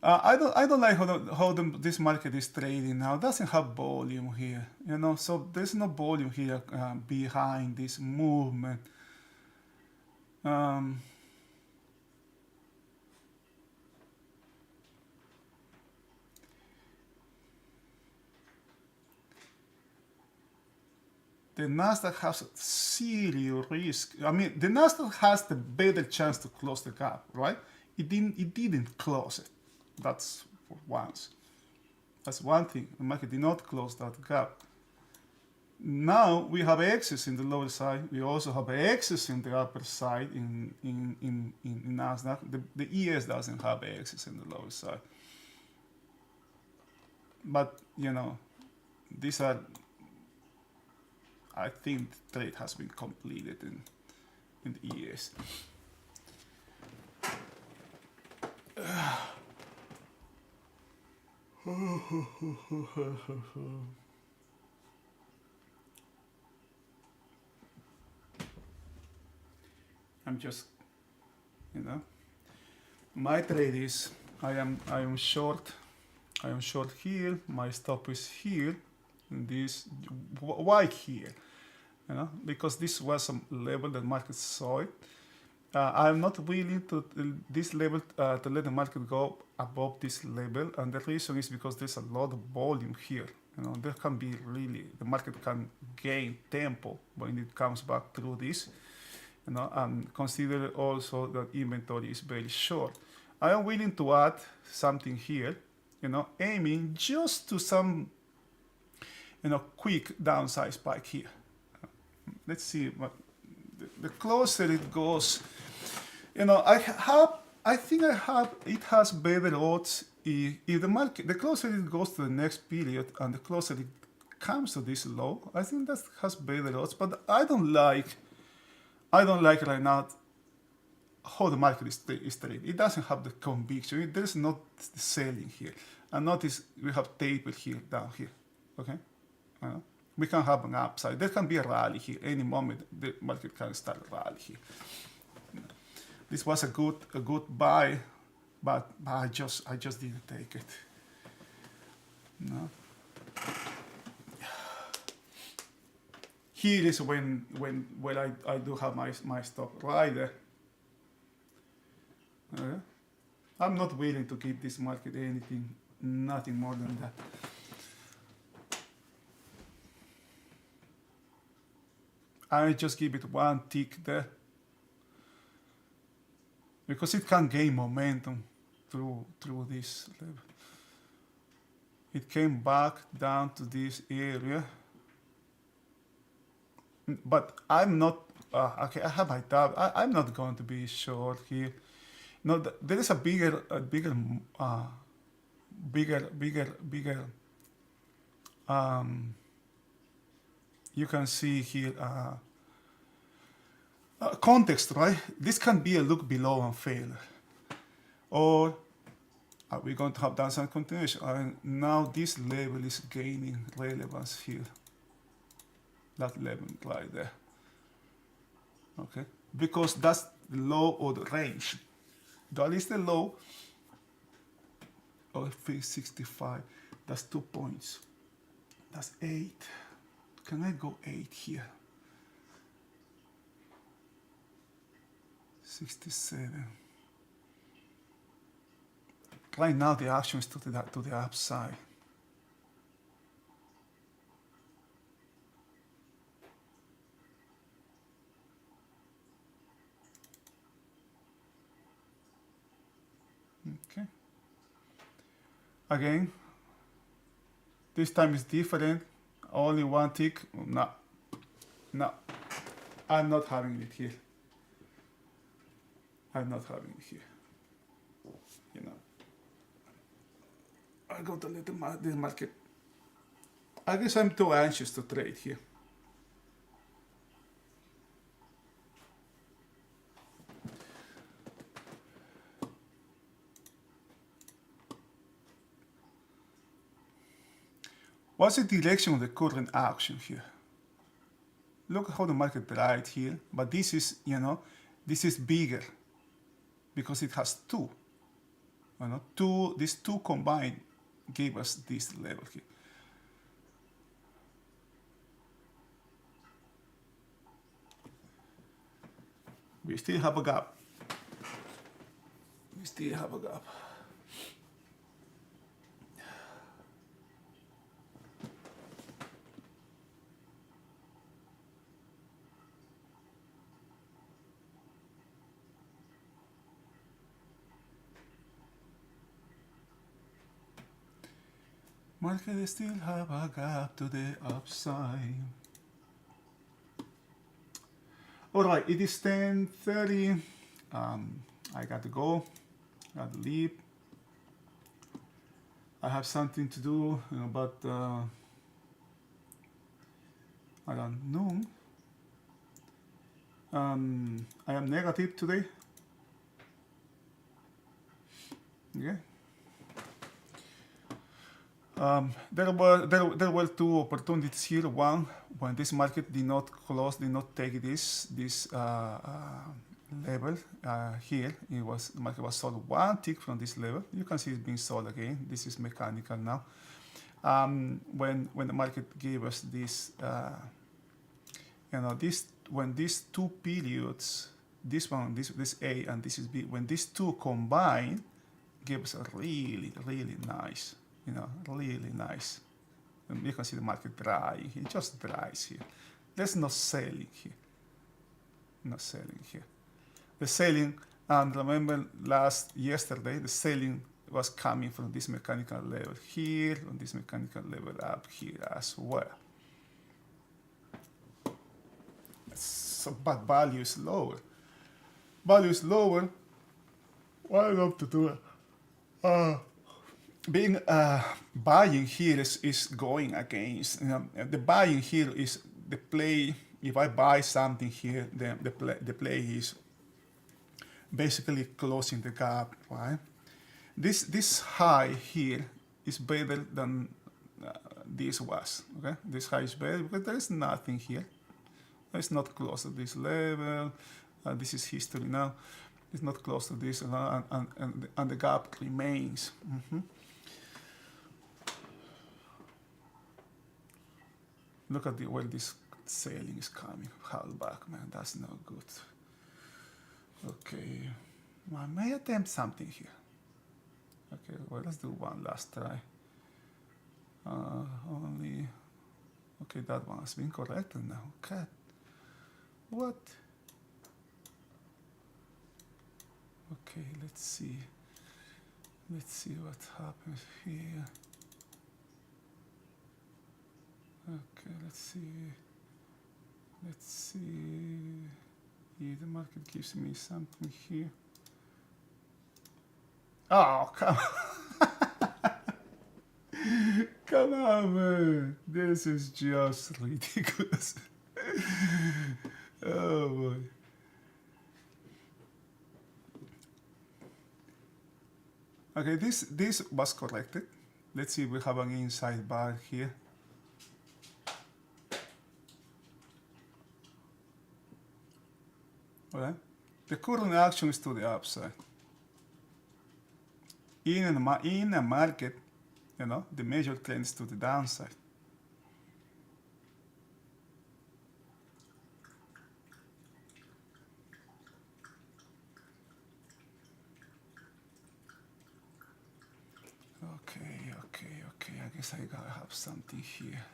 Speaker 1: I don't like this market is trading now. It doesn't have volume here, you know. So there's no volume here behind this movement. Um, the Nasdaq has serious risk. I mean, the Nasdaq has the better chance to close the gap, right? It didn't close it. That's for once. That's one thing. The market did not close that gap. Now we have excess in the lower side. We also have excess in the upper side in Nasdaq. The ES doesn't have excess in the lower side. But you know, these are. I think the trade has been completed in the ES. I'm just, you know, my trade is I am short here. My stop is here, and this why here, you know, because this was some level that market saw it. I'm not willing to this level to let the market go above this level, and the reason is because there's a lot of volume here. You know, there can be really the market can gain tempo when it comes back through this. You know, and consider also that inventory is very short. I am willing to add something here, you know, aiming just to some, you know, quick downside spike here. Let's see what the closer it goes. You know, I think it has better odds if the market, the closer it goes to the next period and the closer it comes to this low, I think that has better odds. But I don't like right now how the market is trading. It doesn't have the conviction. There's not selling here. And notice we have taper here, down here. Okay? We can have an upside. There can be a rally here. Any moment the market can start a rally here. This was a good buy, but I just didn't take it. No. Here is when I do have my stop right there. Okay. I'm not willing to give this market anything, nothing more than that. I just give it one tick there because it can gain momentum through this level. It came back down to this area, but I'm not. Okay, I have my tab. I'm not going to be short here. No, there is a bigger. You can see here context, right? This can be a look below and failure, or are we going to have downside continuation? And now this level is gaining relevance here. That level right there. Okay, because that's the low of the range. That is the low of 65. That's 2 points. That's 8. Can I go 8 here? 67. Right now the action is to the upside. Okay. Again, this time is different. Only one tick. No, I'm not having it here. I'm not having it here. You know, I got to let the market. I guess I'm too anxious to trade here. What's the direction of the current action here? Look how the market tried here, but this is, this is bigger because it has two. These two combined gave us this level here. We still have a gap. We still have a gap. Market still have a gap to the upside. All right, it is 10:30. I got to go. Got to leave. I have something to do, but around noon. I am negative today. Okay. There were two opportunities here. One, when this market did not close, did not take this level here. The market was sold one tick from this level. You can see it's being sold again. This is mechanical now. When the market gave us this, when these two periods, this one, this A and this is B, when these two combine, gave us a really nice. Really nice. And you can see the market drying. It just dries here. There's no selling here. No selling here. The selling, and remember yesterday, the selling was coming from this mechanical level here, and this mechanical level up here as well. So, but value is lower. Value is lower. What I love to do being buying here is going against. The buying here is the play. If I buy something here, then the play is basically closing the gap, right? This high here is better than this was. Okay, this high is better because there is nothing here. It's not close to this level. This is history now. It's not close to this, and the gap remains. Look at where this selling is coming. Hold back, man. That's no good. Okay. I may attempt something here. Okay, well, let's do one last try. Only... Okay, that one has been corrected now. Okay. What? Okay, let's see. Let's see what happens here. Okay, let's see. Let's see. Yeah, the market gives me something here. Oh, come on. Come on, man. This is just ridiculous. Oh, boy. Okay, this was corrected. Let's see if we have an inside bar here. Alright, the current action is to the upside. In a market, the major trend is to the downside. Okay. I guess I gotta have something here.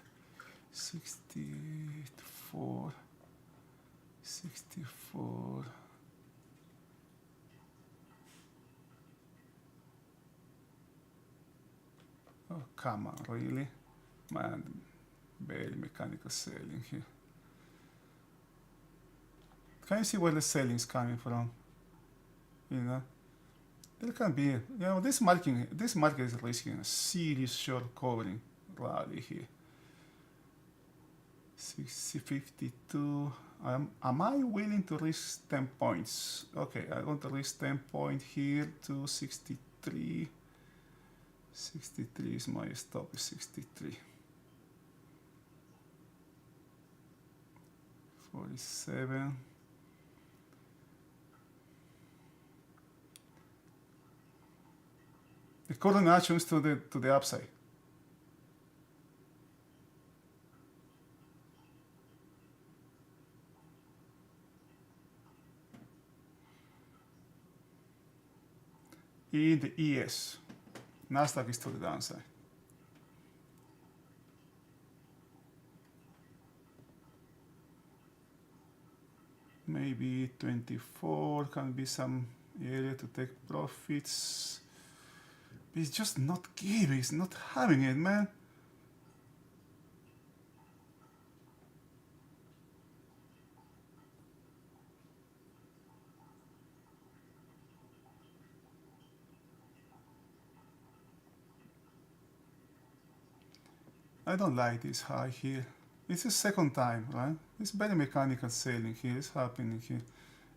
Speaker 1: 64. Oh, come on, really? Man, very mechanical selling here. Can you see where the selling is coming from? There can be, this market is risking a serious short covering rally here. 52. Am I willing to risk 10 points? Okay, I'm going to risk 10 points here to 63. 63 is my stop, is 63. 47. The current actions to the upside. In the ES, Nasdaq is to the downside. Maybe 24 can be some area to take profits. But it's just not giving, it's not having it, man. I don't like this high here. It's the second time, right? It's very mechanical selling here. It's happening here.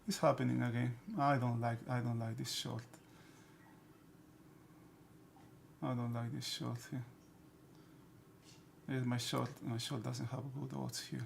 Speaker 1: It's happening again. I don't like this short. I don't like this short here. My short doesn't have good odds here.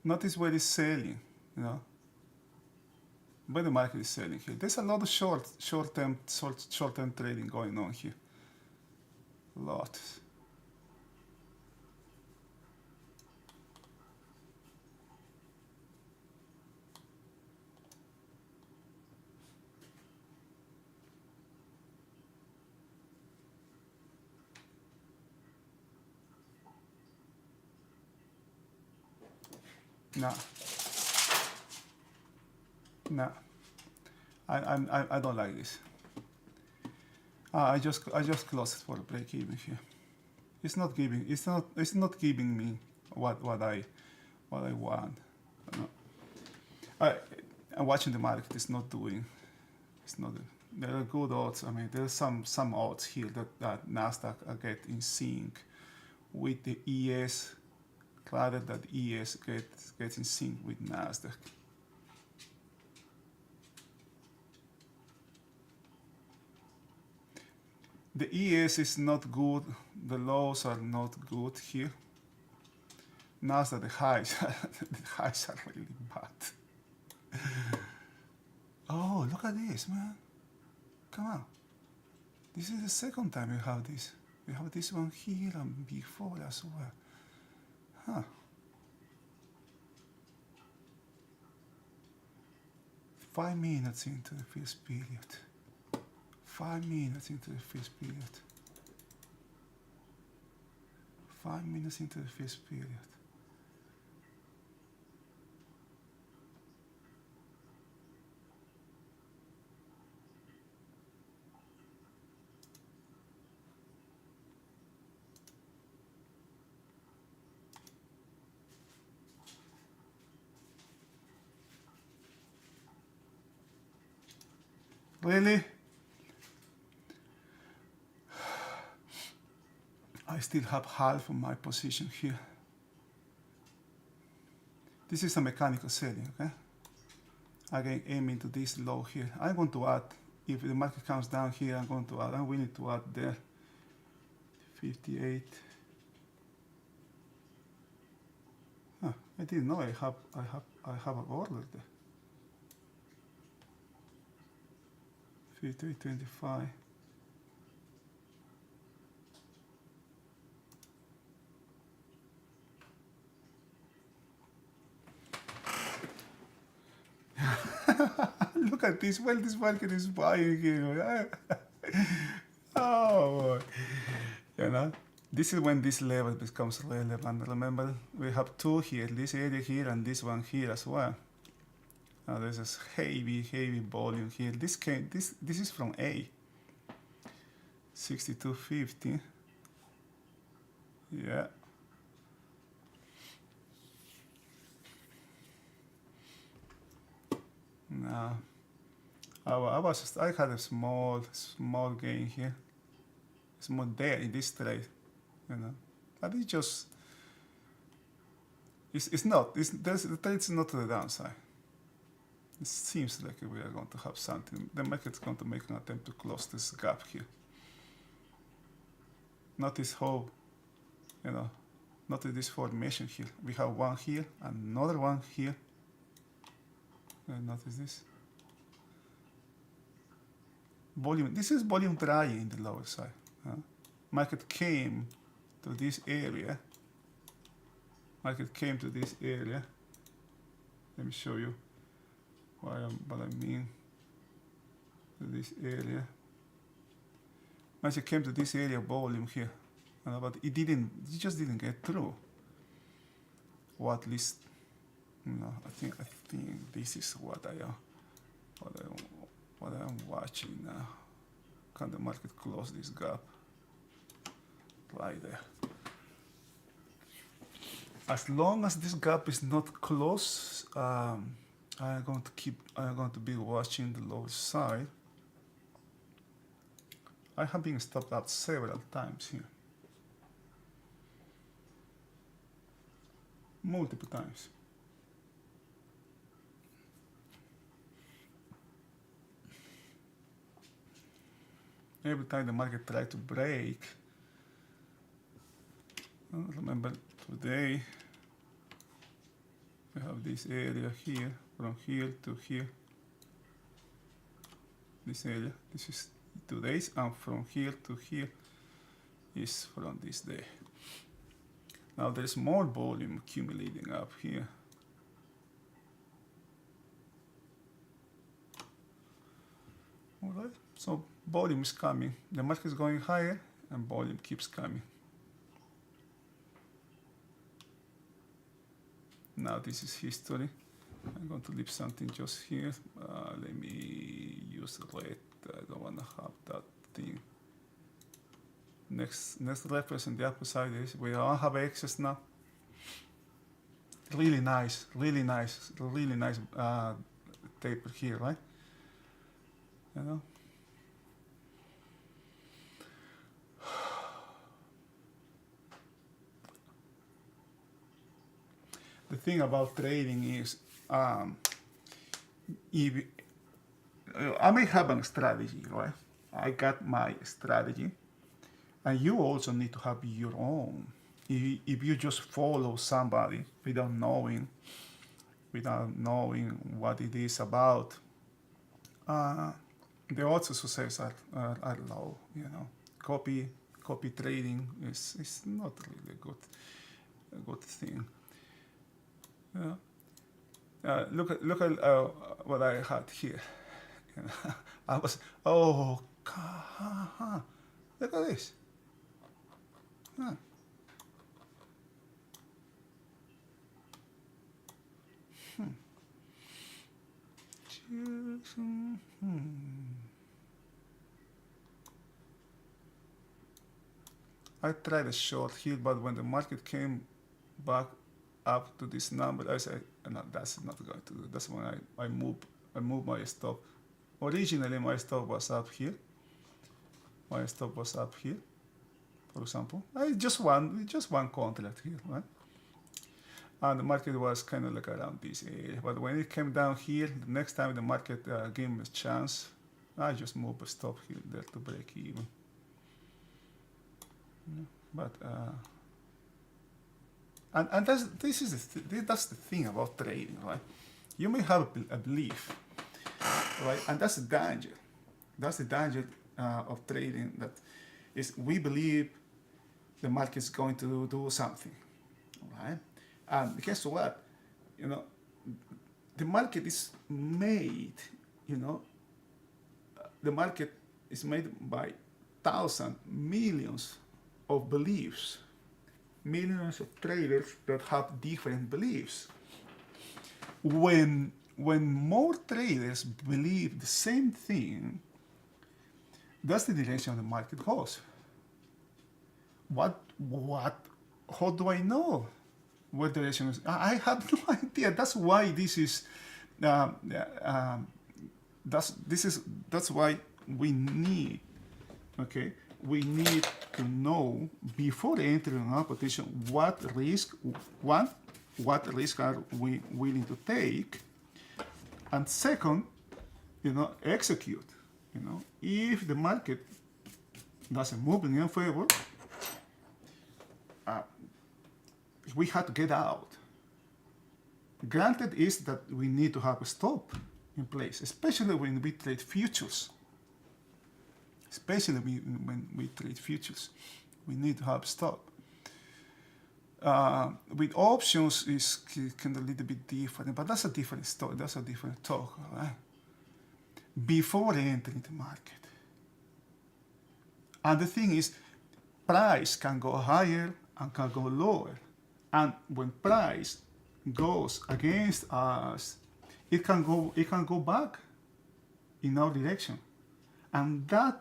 Speaker 1: Notice where it's selling, you know. Where the market is selling here. There's a lot of short-term trading going on here. A lot. No, I don't like this. I just closed it for a break even here. It's not giving me what I want. I'm watching the market. It's not doing. It's not. There are good odds. I mean, there's some odds here that Nasdaq get in sync with the ES. Rather that ES gets in sync with Nasdaq. The ES is not good. The lows are not good here. Nasdaq, the highs are really bad. Oh, look at this, man! Come on. This is the second time we have this. We have this one here and before as well. Huh. 5 minutes into the first period. 5 minutes into the first period. 5 minutes into the first period. Really? I still have half of my position here. This is a mechanical selling, okay? Again, aiming to this low here. I'm going to add, if the market comes down here, I'm willing to add there. 58. Huh, I didn't know I have an order there. 58.25. Look at this. Well, this market is buying here. Oh boy. You know, this is when this level becomes relevant. Remember, we have two here, this area here and this one here as well. Now there's this heavy volume here. This is from A. 62.50. Yeah. Now, I had a small gain here. It's more there in this trade, you know. But it just, it's not. The trade's not to the downside. It seems like we are going to have something. The market's going to make an attempt to close this gap here. Notice how, you know, notice this formation here. We have one here, another one here. Notice this. Volume. This is volume drying in the lower side. Market came to this area. Market came to this area. Let me show you what I mean. To this area. Market came to this area volume here, but it just didn't get through. Or at least, you know, I think this is what I'm watching now. Can the market close this gap? Right there. As long as this gap is not closed, I'm going to be watching the lower side. I have been stopped out several times here. Multiple times. Every time the market tried to break, remember today we have this area here, from here to here. This area, this is today's, and from here to here is from this day. Now there's more volume accumulating up here. All right, so volume is coming. The market is going higher and volume keeps coming. Now this is history. I'm going to leave something just here. Let me use red. I don't want to have that thing. Next reference on the upper side is we don't have excess now. Really nice taper here, right? You know. The thing about trading is, if I may have a strategy, right? I got my strategy, and you also need to have your own. If you just follow somebody without knowing what it is about, the odds of success are low. You know, copy trading is not really a good thing. Yeah. Look at what I had here. You know, I was look at this. Huh. I tried a short here, but when the market came back up to this number, I said, no, that's not going to do. That's when I move my stop. Originally, my stop was up here. My stop was up here, for example. I just one contract here, right? And the market was kind of like around this area. But when it came down here, the next time the market gave me a chance, I just moved a stop here there to break even. Yeah. But and that's the thing about trading, right? You may have a belief, right? And that's the danger. That's the danger of trading. That is, we believe the market is going to do something, right? And guess what? You know, the market is made. You know, the market is made by thousands, millions of beliefs. Millions of traders that have different beliefs. When more traders believe the same thing, that's the direction the market goes. How do I know what direction is? I have no idea. That's why this is. That's why we need, okay, we need to know before entering our position what risk, what risk are we willing to take, and second, execute. If the market doesn't move in your favor, we have to get out. Granted is that we need to have a stop in place, especially when we trade futures. Especially when we trade futures, we need to have stop. With options is kind of a little bit different, but that's a different story. That's a different talk, right? Before entering the market. And the thing is, price can go higher and can go lower. And when price goes against us, it can go back in our direction. And that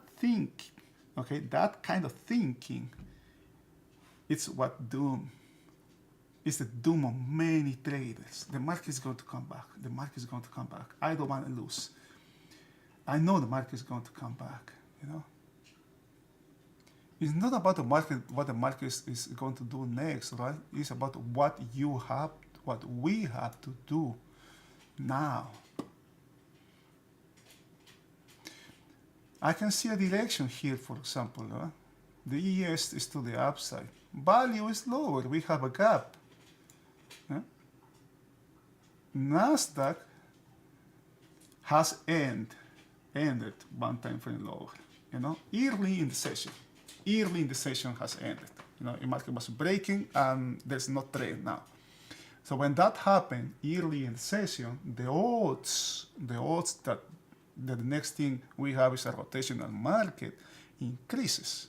Speaker 1: kind of thinking, it's what doom. It's the doom of many traders. The market is going to come back. The market is going to come back. I don't want to lose. I know the market is going to come back. It's not about the market, what the market is going to do next, right? It's about what we have to do now. I can see a direction here, for example. The ES is to the upside. Value is lower. We have a gap. Nasdaq has ended one time frame lower. Early in the session. Early in the session has ended. The market was breaking and there's no trade now. So when that happened early in the session, the odds that the next thing we have is a rotational market increases.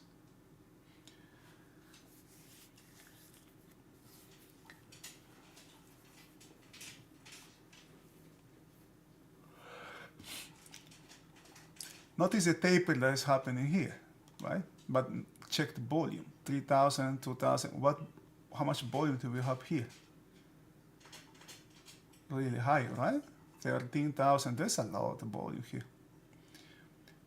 Speaker 1: Notice the taper that is happening here, right? But check the volume, 3,000, 2,000. How much volume do we have here? Really high, right? 13,000. There's a lot of volume here.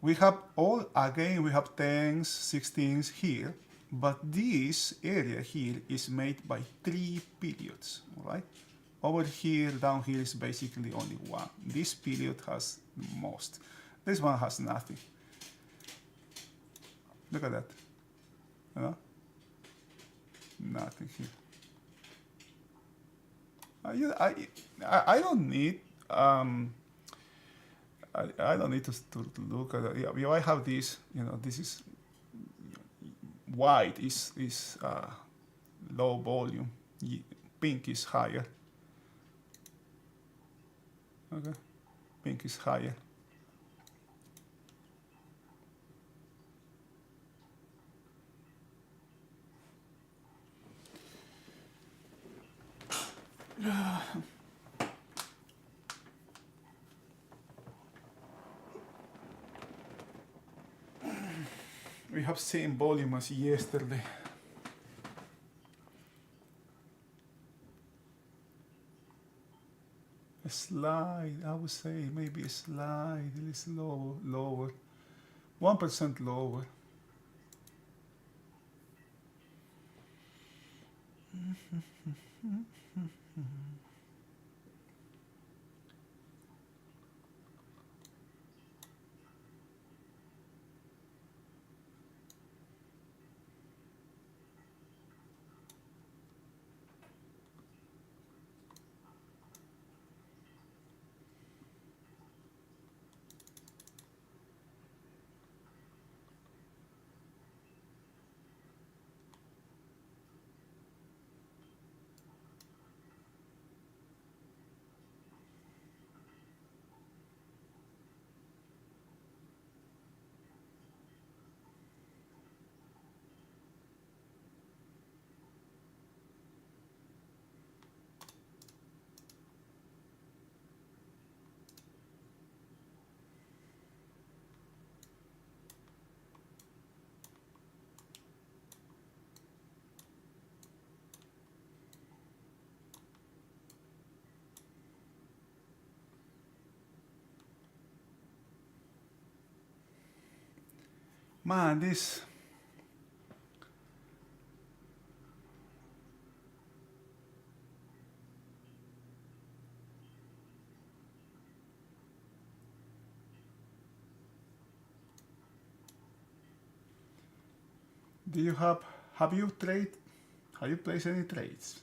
Speaker 1: We have we have 10s, 16s here, but this area here is made by 3 periods, right? Over here, down here is basically only one. This period has the most. This one has nothing. Look at that. Nothing here. I don't need I don't need to look at it. I have this. This is white is low volume. Pink is higher. Okay, pink is higher. We have same volume as yesterday. A slide, I would say maybe a slide, it is lower, 1% lower. Man, this Do you have you placed any trades?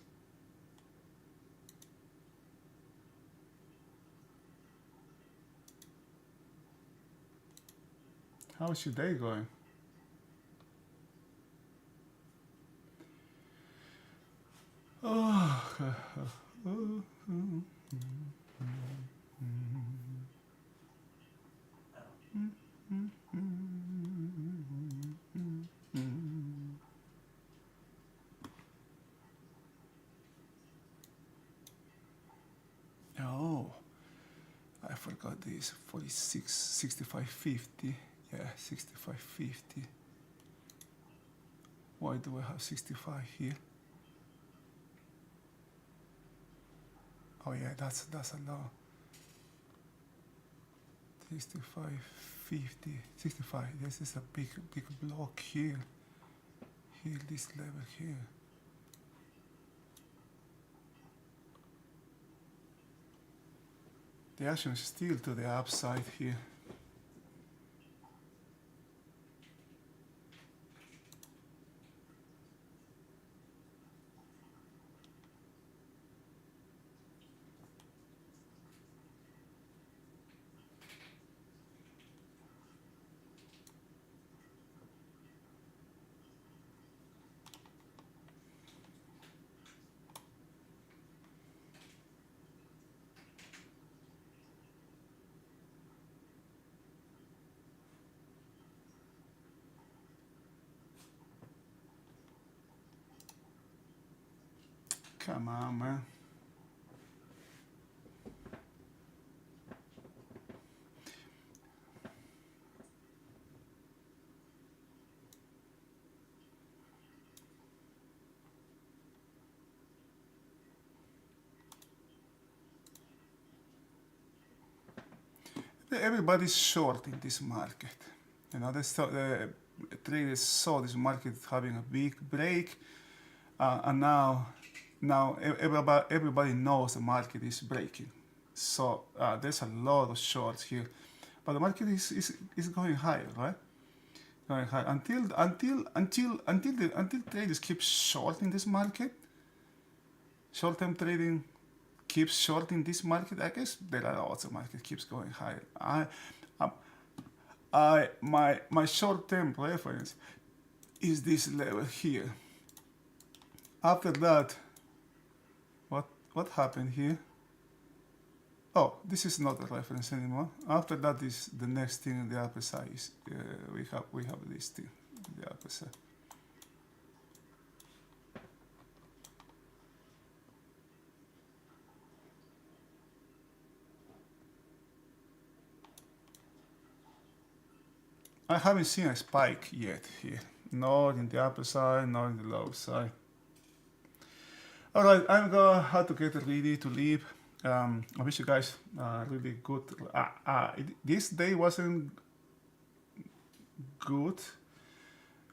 Speaker 1: How's your day going? Oh, I forgot this 46, 65.50. Yeah, 65.50. Why do I have 65 here? Oh yeah, that's a lot. 65.50. 65. This is a big block here. Here, this level here. The action is still to the upside here. Come on, man. Everybody's short in this market. You know, the traders saw this market having a big break, and now everybody knows the market is breaking. So there's a lot of shorts here, but the market is going higher, right? Going higher until traders keep short in this market. Short-term trading keeps short in this market. I guess there are odds the market keeps going higher. My short-term reference is this level here. After that, what happened here? Oh, this is not a reference anymore. After that is the next thing in the upper side. Is, we have this thing in the upper side. I haven't seen a spike yet here. Not in the upper side, not in the lower side. Alright, I'm gonna have to get ready to leave. I wish you guys really good. This day wasn't good.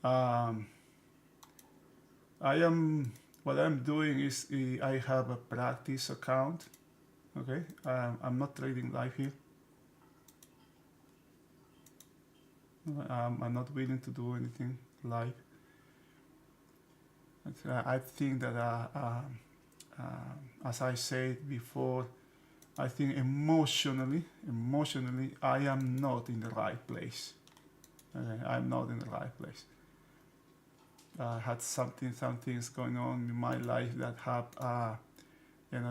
Speaker 1: What I'm doing is I have a practice account. Okay, I'm not trading live here. I'm not willing to do anything live. I think that, as I said before, I think emotionally, I am not in the right place. Okay? I'm not in the right place. I had some things going on in my life that have,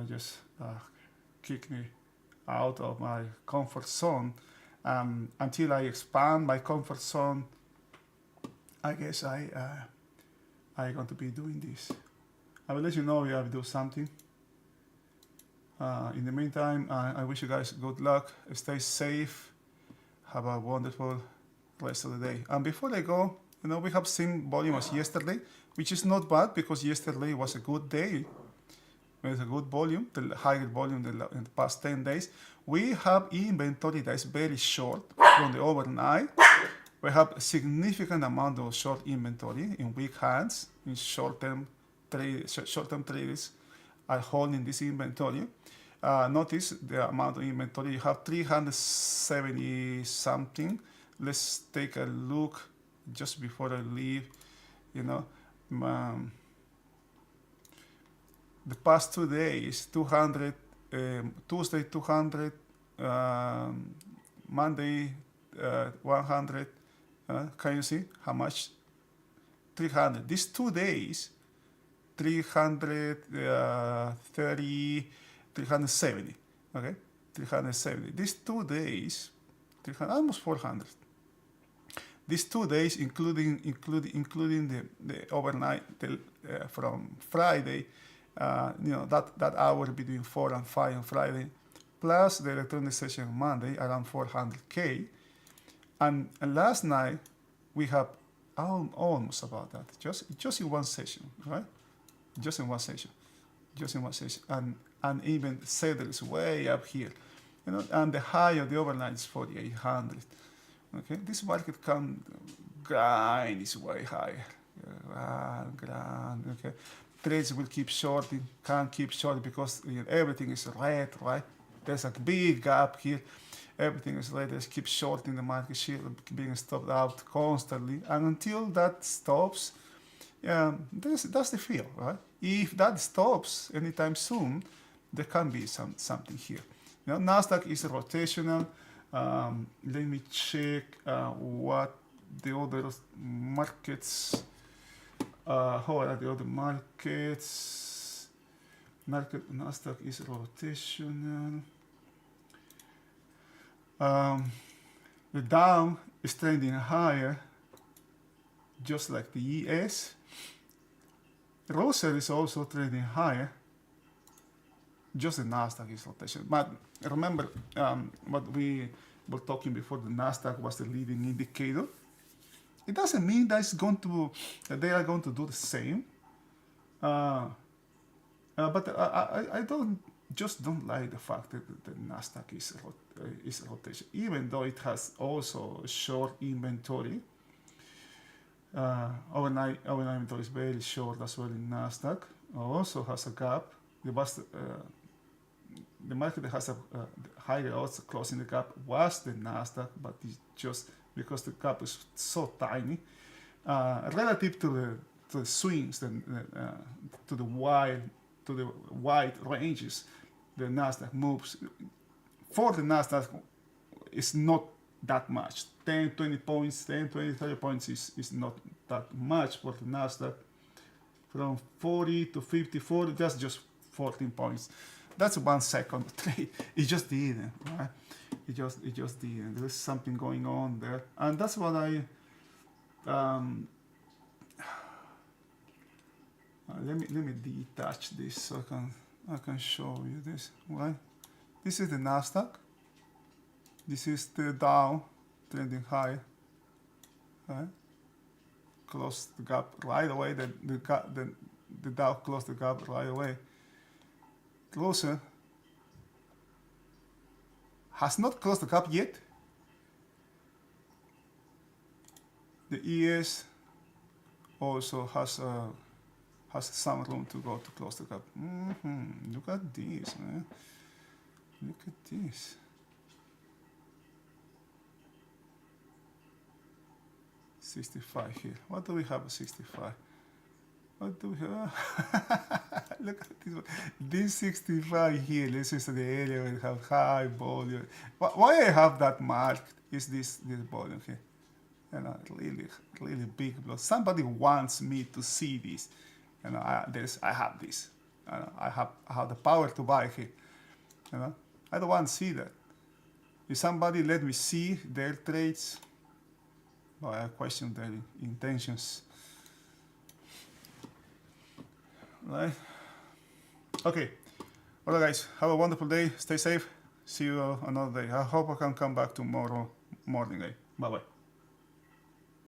Speaker 1: just kicked me out of my comfort zone. Until I expand my comfort zone, I guess I'm going to be doing this. I will let you know if I do something. In the meantime, I wish you guys good luck. Stay safe. Have a wonderful rest of the day. And before I go, we have same volume as yesterday, which is not bad because yesterday was a good day. It was a good volume, the higher volume in the past 10 days. We have inventory that is very short from the overnight. We have a significant amount of short inventory in weak hands, in short-term traders are holding this inventory. Notice the amount of inventory. You have 370 something. Let's take a look just before I leave. you know, the past 2 days, 200, Tuesday 200, Monday 100. Can you see how much? 300. These 2 days, 330, 370. Okay, 370. These 2 days, 300, almost 400. These 2 days, including the overnight from Friday, that hour between 4 and 5 on Friday, plus the electronic session on Monday around 400K, and last night we have almost about that, just in one session, right? Just in one session, and even Saturday is way up here, and the high of the overnight is 4,800. Okay, this market can grind is way higher. Okay, trades will keep shorting, can't keep shorting because everything is red, right? There's a big gap here. Everything is red. Let's keep shorting the market, being stopped out constantly, and until that stops, that's the feel, right? If that stops anytime soon, there can be something here. Nasdaq is rotational. Let me check what the other markets. How are the other markets? Nasdaq is rotational. The Dow is trending higher, just like the ES. Russell is also trending higher. Just the Nasdaq is rotational. But remember what we were talking before, the Nasdaq was the leading indicator. It doesn't mean that they are going to do the same. But I don't like the fact that the Nasdaq is rotation, even though it has also short inventory. Overnight inventory is very short as well in Nasdaq. Also has a gap. The market that has a higher odds closing the gap was the Nasdaq, but it's just because the gap is so tiny relative to the swings, to the wide ranges. The Nasdaq moves. For the Nasdaq, it's not that much. 10, 20 points, 10, 20, 30 points is not that much for the Nasdaq. From 40 to 54, that's just 14 points. That's 1 second trade. It just didn't, right? It just didn't. There's something going on there, and that's what I. Let me detach this so I can show you this. Right? This is the Nasdaq. This is the Dow trending high. Right? Closed the gap right away. The Dow closed the gap right away. Closer. Has not closed the gap yet. The ES also has some room to go to close the gap. Look at this, man. Look at this. 65 here. What do we have at 65? What do we have? Look at this one. This 65 here, this is the area where we have high volume. Why I have that marked is this volume here. Really big block. Somebody wants me to see this. I have this. I have the power to buy here. I don't want to see that. If somebody let me see their trades, well, I question their intentions. Right? Okay. All right, guys. Have a wonderful day. Stay safe. See you another day. I hope I can come back tomorrow morning. Bye bye.